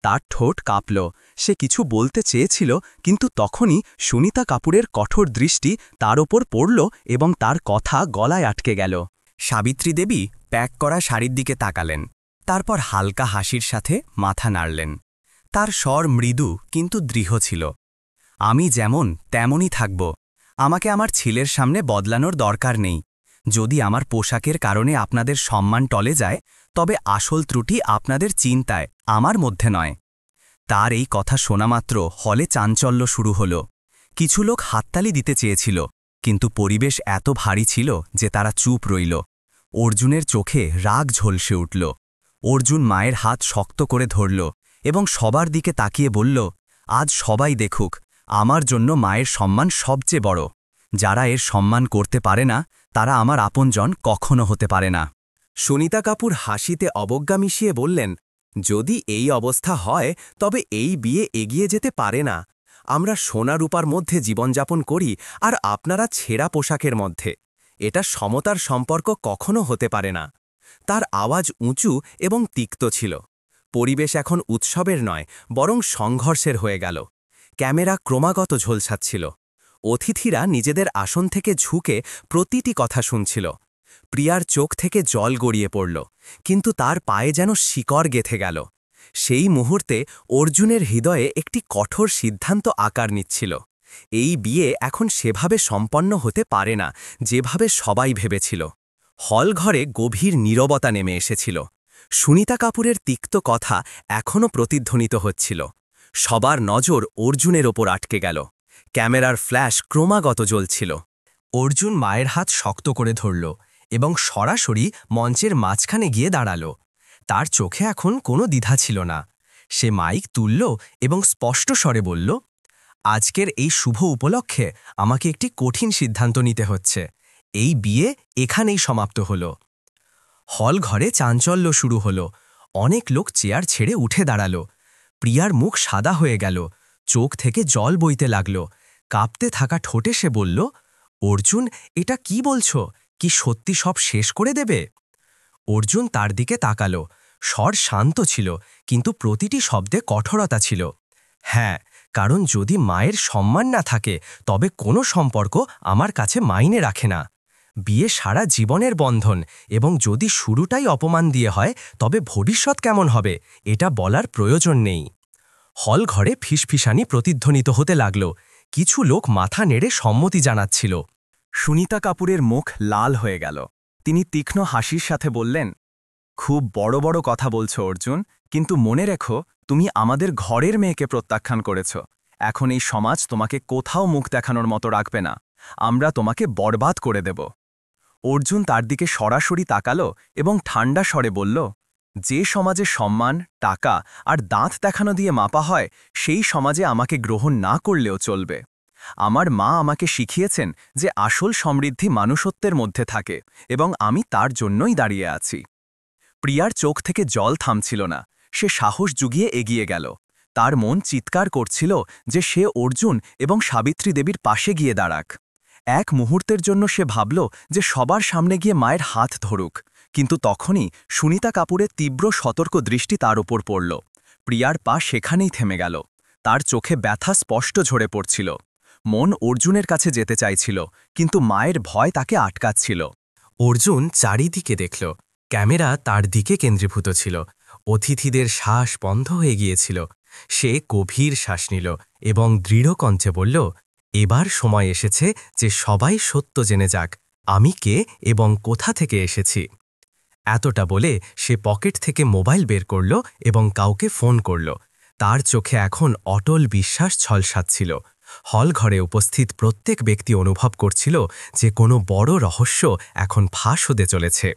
তার ঠোঁট কাঁপল। সে কিছু বলতে চেয়েছিল, কিন্তু তখনই সুনিতা কাপুরের কঠোর দৃষ্টি তার ওপর পড়ল এবং তার কথা গলায় আটকে গেল। সাবিত্রী দেবী প্যাক করা শাড়ির দিকে তাকালেন, তারপর হালকা হাসির সাথে মাথা নাড়লেন। তার স্বর মৃদু কিন্তু দৃঢ় ছিল। আমি যেমন তেমনই থাকব। আমাকে আমার ছেলের সামনে বদলানোর দরকার নেই। যদি আমার পোশাকের কারণে আপনাদের সম্মান টলে যায়, তবে আসল ত্রুটি আপনাদের চিন্তায়, আমার মধ্যে নয়। তার এই কথা শোনামাত্র হলে চাঞ্চল্য শুরু হল। কিছু লোক হাততালি দিতে চেয়েছিল, কিন্তু পরিবেশ এত ভারী ছিল যে তারা চুপ রইল। অর্জুনের চোখে রাগ ঝলসে উঠল। অর্জুন মায়ের হাত শক্ত করে ধরল এবং সবার দিকে তাকিয়ে বলল, আজ সবাই দেখুক, আমার জন্য মায়ের সম্মান সবচেয়ে বড়। যারা এর সম্মান করতে পারে না, তারা আমার আপনজন কখনো হতে পারে না। সুনিতা কাপুর হাসিতে অবজ্ঞা মিশিয়ে বললেন, যদি এই অবস্থা হয় তবে এই বিয়ে এগিয়ে যেতে পারে না। আমরা সোনা রূপার মধ্যে জীবনযাপন করি আর আপনারা ছেঁড়া পোশাকের মধ্যে। এটা সমতার সম্পর্ক কখনো হতে পারে না। তার আওয়াজ উঁচু এবং তিক্ত ছিল। পরিবেশ এখন উৎসবের নয়, বরং সংঘর্ষের হয়ে গেল। ক্যামেরা ক্রমাগত ঝলসাচ্ছিল। অতিথিরা নিজেদের আসন থেকে ঝুঁকে প্রতিটি কথা শুনছিল। প্রিয়ার চোখ থেকে জল গড়িয়ে পড়ল, কিন্তু তার পায়ে যেন শিকড় গেঁথে গেল। সেই মুহূর্তে অর্জুনের হৃদয়ে একটি কঠোর সিদ্ধান্ত আকার নিচ্ছিল। এই বিয়ে এখন সেভাবে সম্পন্ন হতে পারে না যেভাবে সবাই ভেবেছিল। হলঘরে গভীর নীরবতা নেমে এসেছিল। সুনিতা কাপুরের তিক্ত কথা এখনও প্রতিধ্বনিত হচ্ছিল। সবার নজর অর্জুনের ওপর আটকে গেল। ক্যামেরার ফ্ল্যাশ ক্রমাগত জ্বলছিল। অর্জুন মায়ের হাত শক্ত করে ধরল এবং সরাসরি মঞ্চের মাঝখানে গিয়ে দাঁড়াল। তার চোখে এখন কোনো দ্বিধা ছিল না। সে মাইক তুলল এবং স্পষ্ট স্বরে বলল, আজকের এই শুভ উপলক্ষে আমাকে একটি কঠিন সিদ্ধান্ত নিতে হচ্ছে। এই বিয়ে এখানেই সমাপ্ত হল। হল ঘরে চাঞ্চল্য শুরু হল। অনেক লোক চেয়ার ছেড়ে উঠে দাঁড়াল। প্রিয়ার মুখ সাদা হয়ে গেল, চোখ থেকে জল বইতে লাগল। কাঁপতে থাকা ঠোঁটে সে বলল, অর্জুন, এটা কি বলছো? কি সত্যি সব শেষ করে দেবে? অর্জুন তার দিকে তাকাল। স্বর শান্ত ছিল, কিন্তু প্রতিটি শব্দে কঠোরতা ছিল। হ্যাঁ, কারণ যদি মায়ের সম্মান না থাকে তবে কোনো সম্পর্ক আমার কাছে মাইনে রাখে না। বিয়ে সারা জীবনের বন্ধন, এবং যদি শুরুটাই অপমান দিয়ে হয় তবে ভবিষ্যৎ কেমন হবে এটা বলার প্রয়োজন নেই। হল ঘরে ফিসফিসানি প্রতিধ্বনিত হতে লাগল। কিছু লোক মাথা নেড়ে সম্মতি জানাচ্ছিল। সুনিতা কাপুরের মুখ লাল হয়ে গেল। তিনি তীক্ষ্ণ হাসির সাথে বললেন, খুব বড় বড় কথা বলছো অর্জুন, কিন্তু মনে রেখো, তুমি আমাদের ঘরের মেয়েকে প্রত্যাখ্যান করেছ। এখন এই সমাজ তোমাকে কোথাও মুখ দেখানোর মতো রাখবে না। আমরা তোমাকে বরবাদ করে দেব। অর্জুন তার দিকে সরাসরি তাকালো এবং ঠান্ডা স্বরে বলল, যে সমাজে সম্মান, টাকা আর দাঁত দেখানো দিয়ে মাপা হয়, সেই সমাজে আমাকে গ্রহণ না করলেও চলবে। আমার মা আমাকে শিখিয়েছেন যে আসল সমৃদ্ধি মানুষত্বের মধ্যে থাকে, এবং আমি তার জন্যই দাঁড়িয়ে আছি। প্রিয়ার চোখ থেকে জল থামছিল না। সে সাহস জুগিয়ে এগিয়ে গেল। তার মন চিৎকার করছিল যে সে অর্জুন এবং সাবিত্রী দেবীর পাশে গিয়ে দাঁড়াক। এক মুহূর্তের জন্য সে ভাবল যে সবার সামনে গিয়ে মায়ের হাত ধরুক, কিন্তু তখনই সুনিতা কাপুরের তীব্র সতর্ক দৃষ্টি তার ওপর পড়ল। প্রিয়ার পা সেখানেই থেমে গেল। তার চোখে ব্যথা স্পষ্ট ঝরে পড়ছিল। মন অর্জুনের কাছে যেতে চাইছিল, কিন্তু মায়ের ভয় তাকে আটকাচ্ছিল। অর্জুন চারিদিকে দেখল। ক্যামেরা তার দিকে কেন্দ্রীভূত ছিল। অতিথিদের শ্বাস বন্ধ হয়ে গিয়েছিল। সে গভীর শ্বাস নিল এবং দৃঢ় কণ্ঠে বলল, এবার সময় এসেছে যে সবাই সত্য জেনে যাক আমি কে এবং কোথা থেকে এসেছি। এতটা বলে সে পকেট থেকে মোবাইল বের করল এবং কাউকে ফোন করল। তার চোখে এখন অটল বিশ্বাস ঝলসাচ্ছিল। হল ঘরে উপস্থিত প্রত্যেক ব্যক্তি অনুভব করছিল যে কোনো বড় রহস্য এখন ফাঁস হতে চলেছে।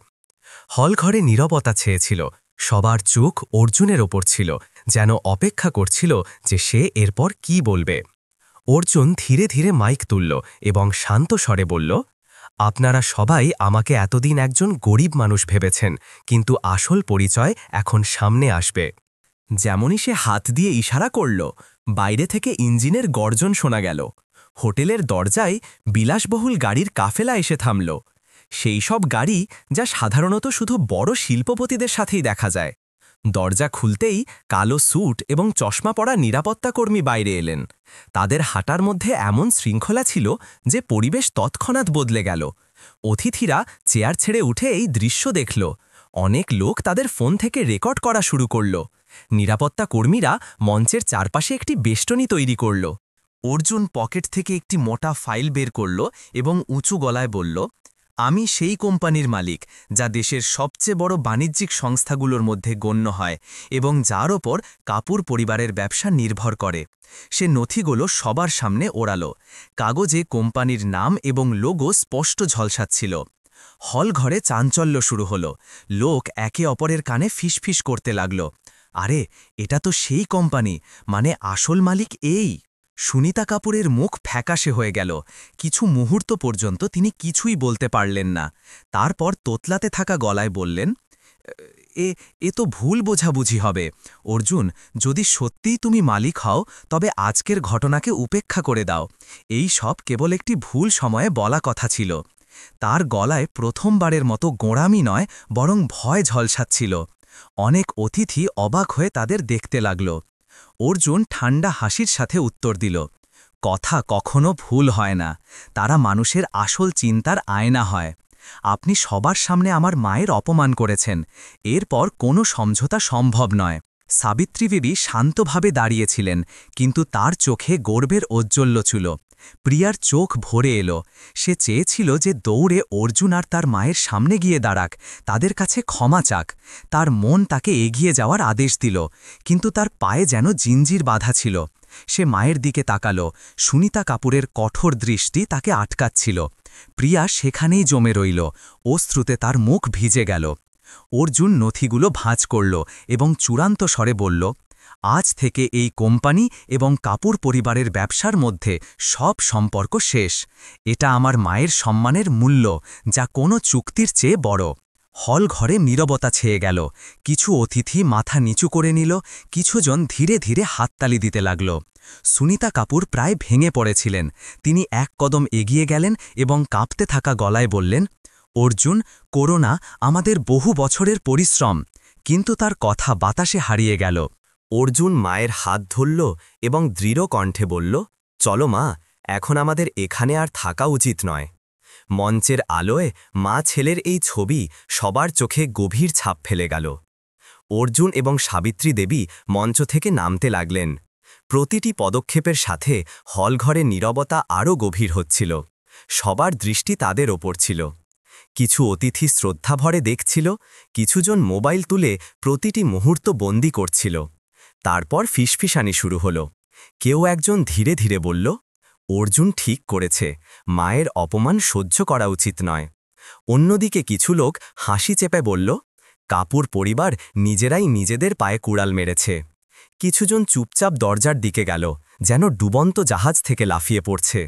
হল ঘরে নীরবতা ছেয়েছিল। সবার চোখ অর্জুনের ওপর ছিল, যেন অপেক্ষা করছিল যে সে এরপর কি বলবে। অর্জুন ধীরে ধীরে মাইক তুলল এবং শান্ত স্বরে বলল, আপনারা সবাই আমাকে এতদিন একজন গরিব মানুষ ভেবেছেন, কিন্তু আসল পরিচয় এখন সামনে আসবে। যেমনই সে হাত দিয়ে ইশারা করল, বাইরে থেকে ইঞ্জিনের গর্জন শোনা গেল। হোটেলের দরজায় বিলাসবহুল গাড়ির কাফেলা এসে থামল। সেই সব গাড়ি যা সাধারণত শুধু বড় শিল্পপতিদের সাথেই দেখা যায়। দরজা খুলতেই কালো স্যুট এবং চশমা পরা নিরাপত্তাকর্মী বাইরে এলেন। তাদের হাঁটার মধ্যে এমন শৃঙ্খলা ছিল যে পরিবেশ তৎক্ষণাৎ বদলে গেল। অতিথিরা চেয়ার ছেড়ে উঠে এই দৃশ্য দেখল। অনেক লোক তাদের ফোন থেকে রেকর্ড করা শুরু করল। নিরাপত্তা কর্মীরা মঞ্চের চারপাশে একটি বেষ্টনী তৈরি করল। অর্জুন পকেট থেকে একটি মোটা ফাইল বের করল এবং উঁচু গলায় বলল, আমি সেই কোম্পানির মালিক যা দেশের সবচেয়ে বড় বাণিজ্যিক সংস্থাগুলোর মধ্যে গণ্য হয় এবং যার ওপর কাপুর পরিবারের ব্যবসা নির্ভর করে। সে নথিগুলো সবার সামনে ওড়াল। কাগজে কোম্পানির নাম এবং লোগো স্পষ্ট ঝলসাচ্ছিল। হল ঘরে চাঞ্চল্য শুরু হল। লোক একে অপরের কানে ফিসফিস করতে লাগল, আরে এটা তো সেই কোম্পানি, মানে আসল মালিক এই। সুনিতা কাপুরের মুখ ফ্যাকাশে হয়ে গেল। কিছু মুহূর্ত পর্যন্ত তিনি কিছুই বলতে পারলেন না। তারপর তোতলাতে থাকা গলায় বললেন, এ তো ভুল বোঝাবুঝি হবে। অর্জুন, যদি সত্যিই তুমি মালিক হও, তবে আজকের ঘটনাকে উপেক্ষা করে দাও। এই সব কেবল একটি ভুল সময়ে বলা কথা ছিল। তার গলায় প্রথমবারের মতো গোঁড়ামি নয়, বরং ভয় ঝলসাচ্ছিল। অনেক অতিথি অবাক হয়ে তাদের দেখতে লাগল। অর্জুন ঠান্ডা হাসির সাথে উত্তর দিল, কথা কখনো ভুল হয় না। তারা মানুষের আসল চিন্তার আয়না হয়। আপনি সবার সামনে আমার মায়ের অপমান করেছেন। এরপর কোনো সমঝোতা সম্ভব নয়। সাবিত্রী দেবী শান্তভাবে দাঁড়িয়েছিলেন, কিন্তু তার চোখে গর্বের ঔজ্জ্বল্য ছিল। প্রিয়ার চোখ ভরে এলো। সে চেয়েছিল যে দৌড়ে অর্জুন আর তার মায়ের সামনে গিয়ে দাঁড়াক, তাদের কাছে ক্ষমা চাক। তার মন তাকে এগিয়ে যাওয়ার আদেশ দিল, কিন্তু তার পায়ে যেন জিঞ্জির বাঁধা ছিল। সে মায়ের দিকে তাকালো। সুনিতা কাপুরের কঠোর দৃষ্টি তাকে আটকাচ্ছিল। প্রিয়া সেখানেই জমে রইল। অশ্রুতে তার মুখ ভিজে গেল। অর্জুন নথিগুলো ভাঁজ করল এবং চূড়ান্ত স্বরে বলল, আজ থেকে এই কোম্পানি এবং কাপুর পরিবারের ব্যবসার মধ্যে সব সম্পর্ক শেষ। এটা আমার মায়ের সম্মানের মূল্য, যা কোনো চুক্তির চেয়ে বড়। হল ঘরে নীরবতা ছেয়ে গেল। কিছু অতিথি মাথা নিচু করে নিল, কিছুজন ধীরে ধীরে হাততালি দিতে লাগল। সুনিতা কাপুর প্রায় ভেঙে পড়েছিলেন। তিনি এক কদম এগিয়ে গেলেন এবং কাঁপতে থাকা গলায় বললেন, অর্জুন, করোনা আমাদের বহু বছরের পরিশ্রম। কিন্তু তার কথা বাতাসে হারিয়ে গেল। অর্জুন মায়ের হাত ধরল এবং দৃঢ় কণ্ঠে বলল, চলো মা, এখন আমাদের এখানে আর থাকা উচিত নয়। মঞ্চের আলোয় মা ছেলের এই ছবি সবার চোখে গভীর ছাপ ফেলে গেল। অর্জুন এবং সাবিত্রী দেবী মঞ্চ থেকে নামতে লাগলেন। প্রতিটি পদক্ষেপের সাথে হলঘরে নীরবতা আরও গভীর হচ্ছিল। সবার দৃষ্টি তাদের ওপর ছিল। কিছু অতিথি শ্রদ্ধাভরে দেখছিল, কিছুজন মোবাইল তুলে প্রতিটি মুহূর্ত বন্দি করছিল। তারপর ফিসফিসানি শুরু হল। কেউ একজন ধীরে ধীরে বলল, অর্জুন ঠিক করেছে, মায়ের অপমান সহ্য করা উচিত নয়। অন্যদিকে কিছু লোক হাসি চেপে বলল, কাপুর পরিবার নিজেরাই নিজেদের পায়ে কুড়াল মেরেছে। কিছুজন চুপচাপ দরজার দিকে গেল, যেন ডুবন্ত জাহাজ থেকে লাফিয়ে পড়ছে।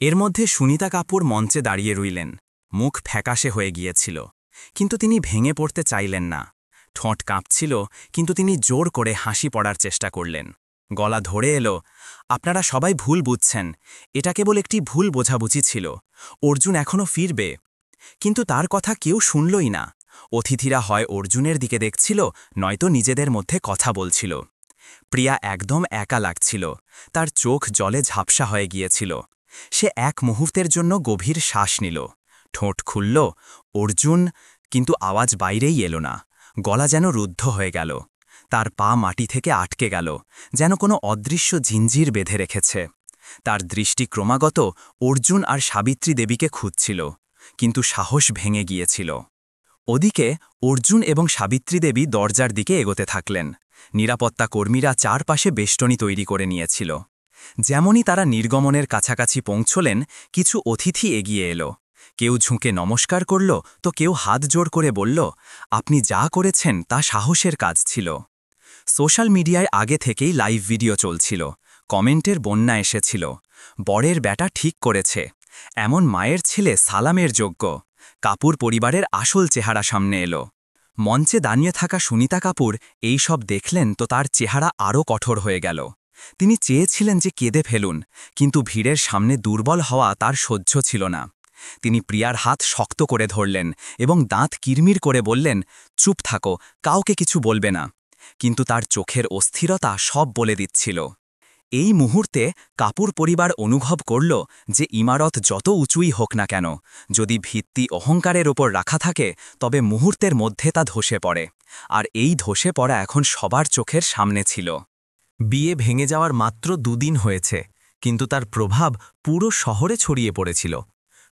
এর মধ্যে সুনিতা কাপুর মঞ্চে দাঁড়িয়ে রইলেন। মুখ ফ্যাকাশে হয়ে গিয়েছিল, কিন্তু তিনি ভেঙে পড়তে চাইলেন না। ঠোঁট কাঁপছিল, কিন্তু তিনি জোর করে হাসি পড়ার চেষ্টা করলেন। গলা ধরে এলো, আপনারা সবাই ভুল বুঝছেন, এটা কেবল একটি ভুল বোঝাবুঝি ছিল। অর্জুন এখনও ফিরবে। কিন্তু তার কথা কেউ শুনলই না। অতিথিরা হয় অর্জুনের দিকে দেখছিল, নয়তো নিজেদের মধ্যে কথা বলছিল। প্রিয়া একদম একা লাগছিল, তার চোখ জলে ঝাপসা হয়ে গিয়েছিল। সে এক মুহূর্তের জন্য গভীর শ্বাস নিল, ঠোঁট খুলল, অর্জুন, কিন্তু আওয়াজ বাইরেই এলো না। গলা যেন রুদ্ধ হয়ে গেল, তার পা মাটি থেকে আটকে গেল, যেন কোনো অদৃশ্য জিঞ্জির বেঁধে রেখেছে। তার দৃষ্টি ক্রমাগত অর্জুন আর সাবিত্রী দেবীকে খুঁজছিল, কিন্তু সাহস ভেঙে গিয়েছিল। ওদিকে অর্জুন এবং সাবিত্রী দেবী দরজার দিকে এগোতে থাকলেন। নিরাপত্তা কর্মীরা চারপাশে বেষ্টনী তৈরি করে নিয়েছিল। যেমনই তারা নির্গমনের কাছাকাছি পৌঁছলেন, কিছু অতিথি এগিয়ে এলো। কেউ ঝুঁকে নমস্কার করল, তো কেউ হাত জোড় করে বলল, আপনি যা করেছেন তা সাহসের কাজ ছিল। সোশ্যাল মিডিয়ায় আগে থেকেই লাইভ ভিডিও চলছিল, কমেন্টের বন্যা এসেছিল। বরের ব্যাটা ঠিক করেছে, এমন মায়ের ছেলে সালামের যোগ্য। কাপুর পরিবারের আসল চেহারা সামনে এলো। মঞ্চে দাঁড়িয়ে থাকা সুনিতা কাপুর এই সব দেখলেন তো তার চেহারা আরও কঠোর হয়ে গেল। তিনি চেয়েছিলেন যে কেঁদে ফেলুন, কিন্তু ভিড়ের সামনে দুর্বল হওয়া তার সহ্য ছিল না। তিনি প্রিয়ার হাত শক্ত করে ধরলেন এবং দাঁত কিরমির করে বললেন, চুপ থাকো, কাউকে কিছু বলবে না। কিন্তু তার চোখের অস্থিরতা সব বলে দিচ্ছিল। এই মুহূর্তে কাপুর পরিবার অনুভব করল যে ইমারত যত উঁচুই হোক না কেন, যদি ভিত্তি অহংকারের ওপর রাখা থাকে, তবে মুহূর্তের মধ্যে তা ধসে পড়ে। আর এই ধসে পড়া এখন সবার চোখের সামনে ছিল। বিয়ে ভেঙে যাওয়ার মাত্র 2 দিন হয়েছে, কিন্তু তার প্রভাব পুরো শহরে ছড়িয়ে পড়েছিল।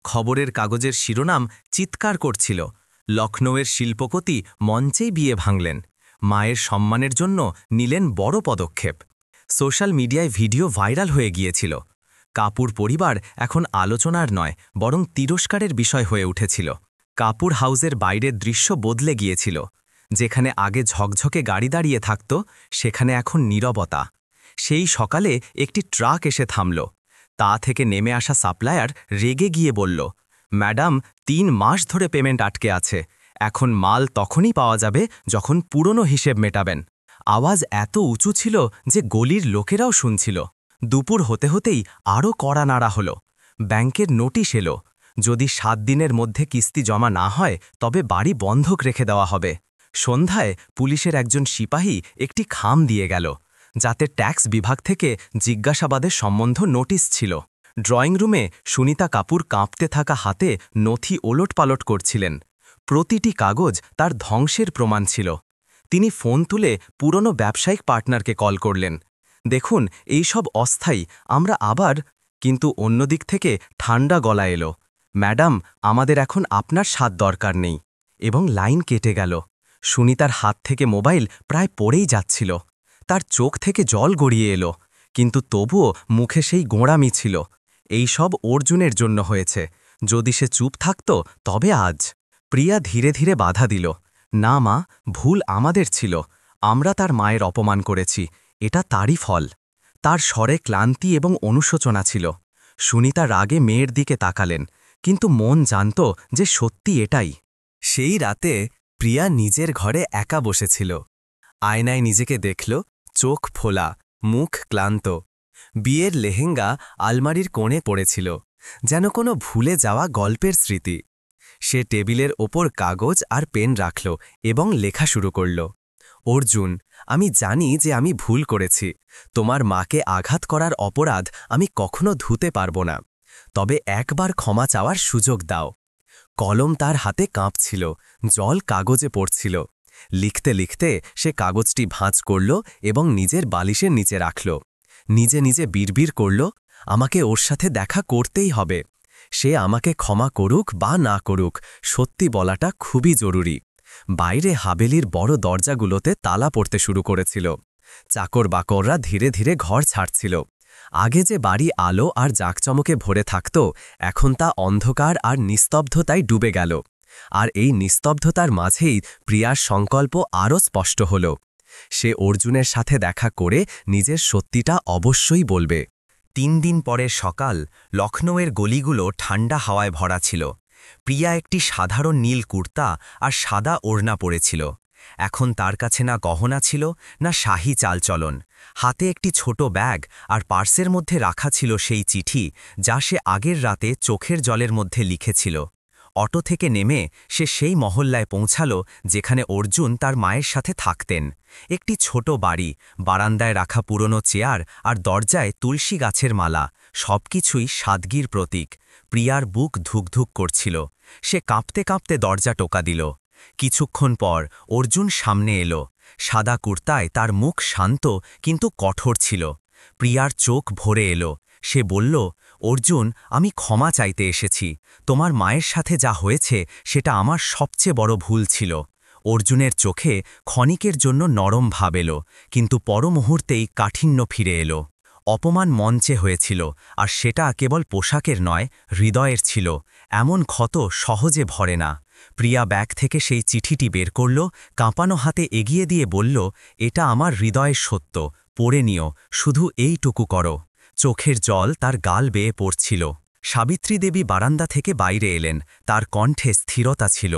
খবরের কাগজের শিরোনাম চিৎকার করছিল, লখনৌয়ের শিল্পপতি মঞ্চেই বিয়ে ভাঙলেন, মায়ের সম্মানের জন্য নিলেন বড় পদক্ষেপ। সোশ্যাল মিডিয়ায় ভিডিও ভাইরাল হয়ে গিয়েছিল। কাপুর পরিবার এখন আলোচনার নয়, বরং তিরস্কারের বিষয় হয়ে উঠেছিল। কাপুর হাউসের বাইরের দৃশ্য বদলে গিয়েছিল। যেখানে আগে ঝকঝকে গাড়ি দাঁড়িয়ে থাকত, সেখানে এখন নীরবতা। সেই সকালে একটি ট্রাক এসে থামল। তা থেকে নেমে আসা সাপ্লায়ার রেগে গিয়ে বলল, ম্যাডাম, 3 মাস ধরে পেমেন্ট আটকে আছে, এখন মাল তখনই পাওয়া যাবে যখন পুরনো হিসেব মেটাবেন। আওয়াজ এত উঁচু ছিল যে গলির লোকেরাও শুনছিল। দুপুর হতে হতেই আরও কড়া নাড়া হলো। ব্যাংকের নোটিশ এলো, যদি 7 দিনের মধ্যে কিস্তি জমা না হয় তবে বাড়ি বন্ধক রেখে দেওয়া হবে। সন্ধ্যায় পুলিশের একজন সিপাহী একটি খাম দিয়ে গেল, যাতে ট্যাক্স বিভাগ থেকে জিজ্ঞাসাবাদের সম্বন্ধ নোটিশ ছিল। ড্রয়িং রুমে সুনিতা কাপুর কাঁপতে থাকা হাতে নথি ওলটপালট করছিলেন। প্রতিটি কাগজ তার ধ্বংসের প্রমাণ ছিল। তিনি ফোন তুলে পুরনো ব্যবসায়িক পার্টনারকে কল করলেন, দেখুন, এই সব অস্থায়ী, আমরা আবার। কিন্তু অন্যদিক থেকে ঠান্ডা গলা এলো, ম্যাডাম, আমাদের এখন আপনার সাথ দরকার নেই। এবং লাইন কেটে গেল। সুনিতার হাত থেকে মোবাইল প্রায় পড়েই যাচ্ছিল। তার চোখ থেকে জল গড়িয়ে এলো, কিন্তু তবুও মুখে সেই গোঁড়ামি ছিল। এই সব অর্জুনের জন্য হয়েছে, যদি সে চুপ থাকত তবে আজ। প্রিয়া ধীরে ধীরে বাধা দিল, না মা, ভুল আমাদের ছিল, আমরা তার মায়ের অপমান করেছি, এটা তারই ফল। তার স্বরে ক্লান্তি এবং অনুশোচনা ছিল। সুনিতা রাগে মেয়ের দিকে তাকালেন, কিন্তু মন জানত যে সত্যি এটাই। সেই রাতে প্রিয়া নিজের ঘরে একা বসেছিল। আয়নায় নিজেকে দেখল, চোখ ফোলা, মুখ ক্লান্ত। বিয়ের লেহেঙ্গা আলমারির কোণে পড়েছিল, যেন কোনো ভুলে যাওয়া গল্পের স্মৃতি। সে টেবিলের ওপর কাগজ আর পেন রাখল এবং লেখা শুরু করল, অর্জুন, আমি জানি যে আমি ভুল করেছি। তোমার মাকে আঘাত করার অপরাধ আমি কখনো ধুতে পারব না, তবে একবার ক্ষমা চাওয়ার সুযোগ দাও। কলম তার হাতে কাঁপছিল, জল কাগজে পড়ছিল। লিখতে লিখতে সে কাগজটি ভাঁজ করল এবং নিজের বালিশের নিচে রাখল। নিজে নিজে বিড়বিড় করল, আমাকে ওর সাথে দেখা করতেই হবে। সে আমাকে ক্ষমা করুক বা না করুক, সত্যি বলাটা খুবই জরুরি। বাইরে হাবেলির বড় দরজাগুলোতে তালা পড়তে শুরু করেছিল। চাকর বাকররা ধীরে ধীরে ঘর ছাড়ছিল। আগে যে বাড়ি আলো আর জাঁকচমকে ভরে থাকত, এখন তা অন্ধকার আর নিস্তব্ধতায় ডুবে গেল। আর এই নিস্তব্ধতার মাঝেই প্রিয়ার সংকল্প আরও স্পষ্ট হল। সে অর্জুনের সাথে দেখা করে নিজের সত্যিটা অবশ্যই বলবে। 3 দিন পরের সকাল, লখনৌয়ের গলিগুলো ঠান্ডা হাওয়ায় ভরা ছিল। প্রিয়া একটি সাধারণ নীল কুর্তা আর সাদা ওড়না পরেছিল। এখন তার কাছে না গহনা ছিল, না শাহী চালচলন। হাতে একটি ছোট ব্যাগ, আর পার্সের মধ্যে রাখা ছিল সেই চিঠি যা সে আগের রাতে চোখের জলের মধ্যে লিখেছিল। অটো থেকে নেমে সে সেই মহল্লায় পৌঁছাল যেখানে অর্জুন তার মায়ের সাথে থাকতেন। একটি ছোট বাড়ি, বারান্দায় রাখা পুরনো চেয়ার আর দরজায় তুলসী গাছের মালা, সবকিছুই সাদগির প্রতীক। প্রিয়ার বুক ধুকধুক করছিল। সে কাঁপতে কাঁপতে দরজা টোকা দিল। কিছুক্ষণ পর অর্জুন সামনে এলো। সাদা কুর্তায় তার মুখ শান্ত কিন্তু কঠোর ছিল। প্রিয়ার চোখ ভরে এলো। সে বলল, অর্জুন, আমি ক্ষমা চাইতে এসেছি। তোমার মায়ের সাথে যা হয়েছে সেটা আমার সবচেয়ে বড় ভুল ছিল। অর্জুনের চোখে ক্ষণিকের জন্য নরম ভাব এলো, কিন্তু পর মুহূর্তেই কাঠিন্য ফিরে এলো। অপমান মঞ্চে হয়েছিল, আর সেটা কেবল পোশাকের নয়, হৃদয়ের ছিল। এমন ক্ষত সহজে ভরে না। প্রিয়া ব্যাগ থেকে সেই চিঠিটি বের করল, কাঁপানো হাতে এগিয়ে দিয়ে বলল, এটা আমার হৃদয়ের সত্য, পড়ে নিও, শুধু এইটুকু করো। চোখের জল তার গাল বেয়ে পড়ছিল। সাবিত্রী দেবী বারান্দা থেকে বাইরে এলেন। তার কণ্ঠে স্থিরতা ছিল।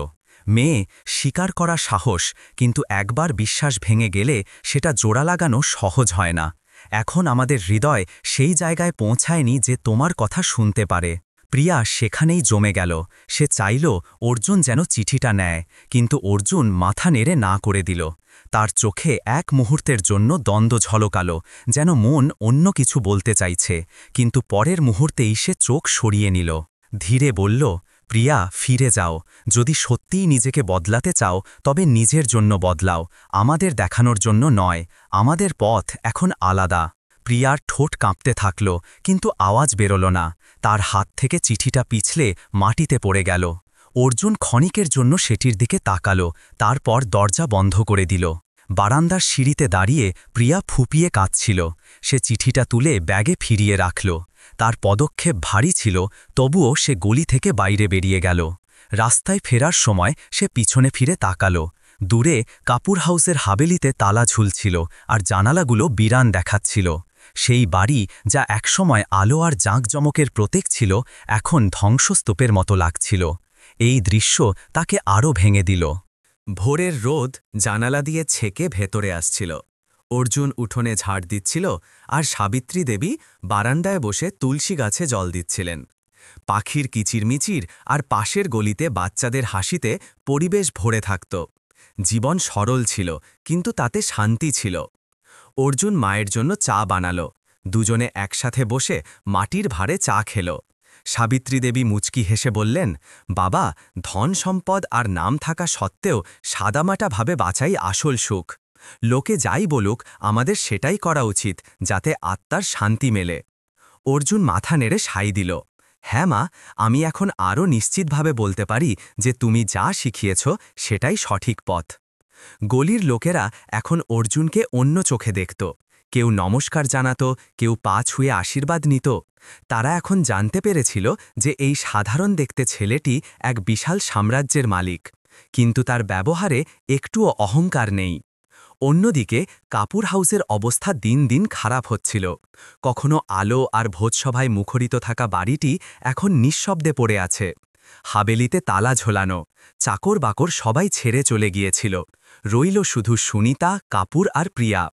মেয়ে, স্বীকার করা সাহস, কিন্তু একবার বিশ্বাস ভেঙে গেলে সেটা জোড়া লাগানো সহজ হয় না। এখন আমাদের হৃদয় সেই জায়গায় পৌঁছায়নি যে তোমার কথা শুনতে পারে। প্রিয়া সেখানেই জমে গেল। সে চাইল অর্জুন যেন চিঠিটা নেয়, কিন্তু অর্জুন মাথা নেড়ে না করে দিল। তার চোখে এক মুহূর্তের জন্য দ্বন্দ্ব ঝলকালো, যেন মন অন্য কিছু বলতে চাইছে, কিন্তু পরের মুহূর্তেই সে চোখ সরিয়ে নিল। ধীরে বলল, প্রিয়া, ফিরে যাও। যদি সত্যিই নিজেকে বদলাতে চাও তবে নিজের জন্য বদলাও, আমাদের দেখানোর জন্য নয়। আমাদের পথ এখন আলাদা। প্রিয়ার ঠোঁট কাঁপতে থাকল, কিন্তু আওয়াজ বেরোল না। তার হাত থেকে চিঠিটা পিছলে মাটিতে পড়ে গেল। অর্জুন ক্ষণিকের জন্য সেটির দিকে তাকালো, তারপর দরজা বন্ধ করে দিল। বারান্দার সিঁড়িতে দাঁড়িয়ে প্রিয়া ফুপিয়ে কাঁদছিল। সে চিঠিটা তুলে ব্যাগে ফিরিয়ে রাখল। তার পদক্ষেপ ভারী ছিল, তবুও সে গলি থেকে বাইরে বেরিয়ে গেল। রাস্তায় ফেরার সময় সে পিছনে ফিরে তাকালো। দূরে কাপুর হাউসের হাবেলিতে তালা ঝুলছিল, আর জানালাগুলো বিরান দেখাচ্ছিল। সেই বাড়ি, যা একসময় আলো আর জাঁকজমকের প্রতীক ছিল, এখন ধ্বংসস্তূপের মতো লাগছিল। এই দৃশ্য তাকে আরও ভেঙে দিল। ভোরের রোদ জানালা দিয়ে ছেকে ভেতরে আসছিল। অর্জুন উঠোনে ঝাড় দিচ্ছিল, আর সাবিত্রী দেবী বারান্দায় বসে তুলসী গাছে জল দিচ্ছিলেন। পাখির কিচিরমিচির আর পাশের গলিতে বাচ্চাদের হাসিতে পরিবেশ ভরে থাকত। জীবন সরল ছিল, কিন্তু তাতে শান্তি ছিল। অর্জুন মায়ের জন্য চা বানালো। দুজনে একসাথে বসে মাটির ভারে চা খেল। সাবিত্রী দেবী মুচকি হেসে বললেন, বাবা, ধন সম্পদ আর নাম থাকা সত্ত্বেও সাদামাটাভাবে বাঁচাই আসল সুখ। লোকে যাই বলুক, আমাদের সেটাই করা উচিত, যাতে আত্মার শান্তি মেলে। অর্জুন মাথা নেড়ে সাই দিল। হ্যাঁ মা, আমি এখন আরও নিশ্চিতভাবে বলতে পারি যে তুমি যা শিখিয়েছ সেটাই সঠিক পথ। গলির লোকেরা এখন অর্জুনকে অন্য চোখে দেখত। কেউ নমস্কার জানাত, কেউ পা ছুঁয়ে আশীর্বাদ নিত। তারা এখন জানতে পেরেছিল যে এই সাধারণ দেখতে ছেলেটি এক বিশাল সাম্রাজ্যের মালিক, কিন্তু তার ব্যবহারে একটুও অহংকার নেই। অন্যদিকে কাপুর হাউসের অবস্থা দিন দিন খারাপ হচ্ছিল। কখনো আলো আর ভোজসভায় মুখরিত থাকা বাড়িটি এখন নিঃশব্দে পড়ে আছে। হাবেলিতে তালা ঝোলানো, চাকর বাকর সবাই ছেড়ে চলে গিয়েছিল। রইল শুধু সুনিতা, কাপুর আর প্রিয়া।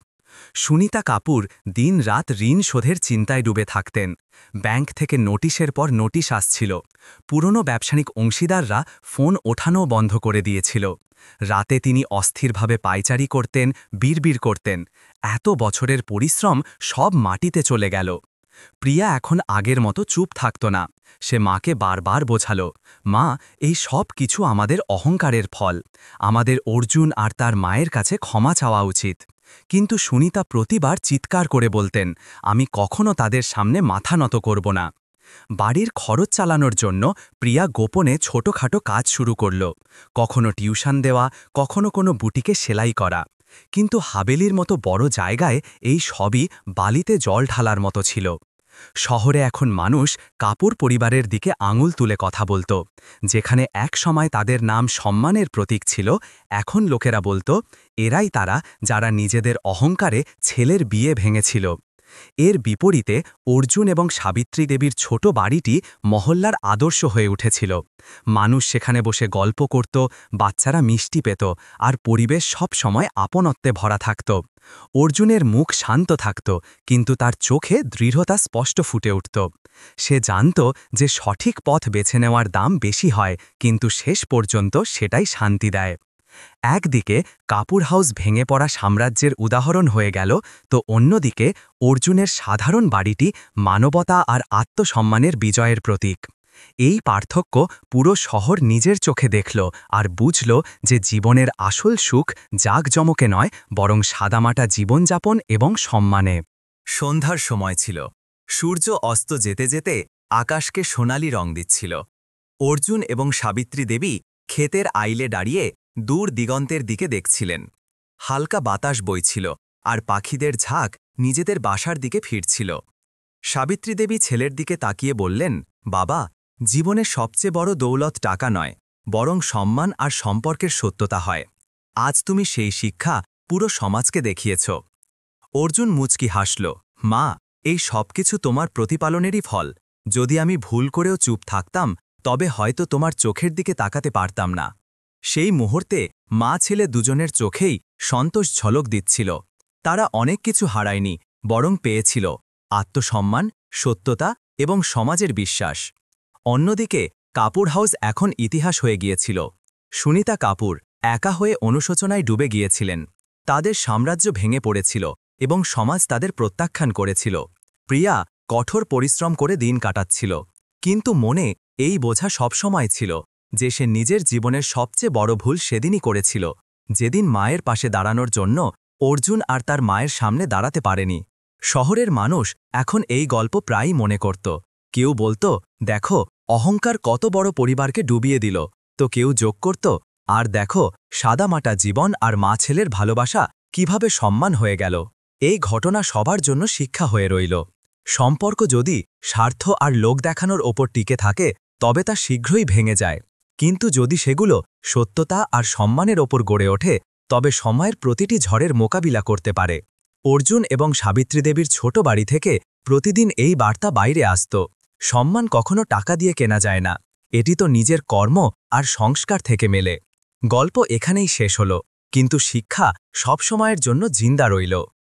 সুনিতা কাপুর দিন রাত ঋণ শোধের চিন্তায় ডুবে থাকতেন। ব্যাংক থেকে নোটিশের পর নোটিশ আসছিল। পুরনো ব্যবসায়িক অংশীদাররা ফোন ওঠানো বন্ধ করে দিয়েছিল। রাতে তিনি অস্থিরভাবে পায়চারি করতেন, বিড়বিড় করতেন। এত বছরের পরিশ্রম সব মাটিতে চলে গেল। প্রিয়া এখন আগের মতো চুপ থাকত না। সে মাকে বারবার বোঝাল, মা, এই সব কিছু আমাদের অহংকারের ফল। আমাদের অর্জুন আর তার মায়ের কাছে ক্ষমা চাওয়া উচিত। কিন্তু সুনিতা প্রতিবার চিৎকার করে বলতেন, আমি কখনো তাদের সামনে মাথা নত করব না। বাড়ির খরচ চালানোর জন্য প্রিয়া গোপনে ছোটখাটো কাজ শুরু করল। কখনো টিউশন দেওয়া, কখনো কোনো বুটিকে সেলাই করা। কিন্তু হাবেলির মতো বড় জায়গায় এই সবই বালিতে জল ঢালার মতো ছিল। শহরে এখন মানুষ কাপুর পরিবারের দিকে আঙুল তুলে কথা বলতো। যেখানে এক সময় তাদের নাম সম্মানের প্রতীক ছিল, এখন লোকেরা বলতো এরাই তারা যারা নিজেদের অহংকারে ছেলের বিয়ে ভেঙেছিল। এর বিপরীতে অর্জুন এবং সাবিত্রী দেবীর ছোট বাড়িটি মহল্লার আদর্শ হয়ে উঠেছিল। মানুষ সেখানে বসে গল্প করত, বাচ্চারা মিষ্টি পেত, আর পরিবেশ সব সময় আপনত্বে ভরা থাকত। অর্জুনের মুখ শান্ত থাকত, কিন্তু তার চোখে দৃঢ়তা স্পষ্ট ফুটে উঠত। সে জানত যে সঠিক পথ বেছে নেওয়ার দাম বেশি হয়, কিন্তু শেষ পর্যন্ত সেটাই শান্তি দেয়। একদিকে কাপুর হাউস ভেঙে পড়া সাম্রাজ্যের উদাহরণ হয়ে গেল, তো অন্যদিকে অর্জুনের সাধারণ বাড়িটি মানবতা আর আত্মসম্মানের বিজয়ের প্রতীক। এই পার্থক্য পুরো শহর নিজের চোখে দেখল আর বুঝল যে জীবনের আসল সুখ জাঁকজমকে নয়, বরং সাদামাটা জীবনযাপন এবং সম্মানে। সন্ধ্যার সময় ছিল। সূর্য অস্ত যেতে যেতে আকাশকে সোনালি রং দিচ্ছিল। অর্জুন এবং সাবিত্রী দেবী ক্ষেতের আইলে দাঁড়িয়ে দূর দিগন্তের দিকে দেখছিলেন। হালকা বাতাস বইছিল, আর পাখিদের ঝাঁক নিজেদের বাসার দিকে ফিরছিল। সাবিত্রী দেবী ছেলের দিকে তাকিয়ে বললেন, বাবা, জীবনে সবচেয়ে বড় দৌলত টাকা নয়, বরং সম্মান আর সম্পর্কের সত্যতা হয়। আজ তুমি সেই শিক্ষা পুরো সমাজকে দেখিয়েছ। অর্জুন মুচকি হাসল, মা, এই সবকিছু তোমার প্রতিপালনেরই ফল। যদি আমি ভুল করেও চুপ থাকতাম, তবে হয়তো তোমার চোখের দিকে তাকাতে পারতাম না। সেই মুহূর্তে মা ছেলে দুজনের চোখেই সন্তোষ ঝলক দিচ্ছিল। তারা অনেক কিছু হারায়নি, বরং পেয়েছিল আত্মসম্মান, সত্যতা এবং সমাজের বিশ্বাস। অন্যদিকে কাপুর হাউস এখন ইতিহাস হয়ে গিয়েছিল। সুনিতা কাপুর একা হয়ে অনুশোচনায় ডুবে গিয়েছিলেন। তাদের সাম্রাজ্য ভেঙে পড়েছিল এবং সমাজ তাদের প্রত্যাখ্যান করেছিল। প্রিয়া কঠোর পরিশ্রম করে দিন কাটাচ্ছিল, কিন্তু মনে এই বোঝা সবসময় ছিল যে সে নিজের জীবনের সবচেয়ে বড় ভুল সেদিনই করেছিল, যেদিন মায়ের পাশে দাঁড়ানোর জন্য অর্জুন আর তার মায়ের সামনে দাঁড়াতে পারেনি। শহরের মানুষ এখন এই গল্প প্রায়ই মনে করত। কেউ বলতো, দেখো, অহংকার কত বড় পরিবারকে ডুবিয়ে দিল, তো কেউ যোগ করত, আর দেখো, সাদামাটা জীবন আর মা ছেলের ভালোবাসা কিভাবে সম্মান হয়ে গেল। এই ঘটনা সবার জন্য শিক্ষা হয়ে রইল। সম্পর্ক যদি স্বার্থ আর লোক দেখানোর ওপর টিকে থাকে, তবে তা শীঘ্রই ভেঙে যায়। কিন্তু যদি সেগুলো সত্যতা আর সম্মানের ওপর গড়ে ওঠে, তবে সময়ের প্রতিটি ঝড়ের মোকাবিলা করতে পারে। অর্জুন এবং সাবিত্রী দেবীর ছোট বাড়ি থেকে প্রতিদিন এই বার্তা বাইরে আসত, সম্মান কখনো টাকা দিয়ে কেনা যায় না, এটি তো নিজের কর্ম আর সংস্কার থেকে মেলে। গল্প এখানেই শেষ হল, কিন্তু শিক্ষা সবসময়ের জন্য জিন্দা রইল।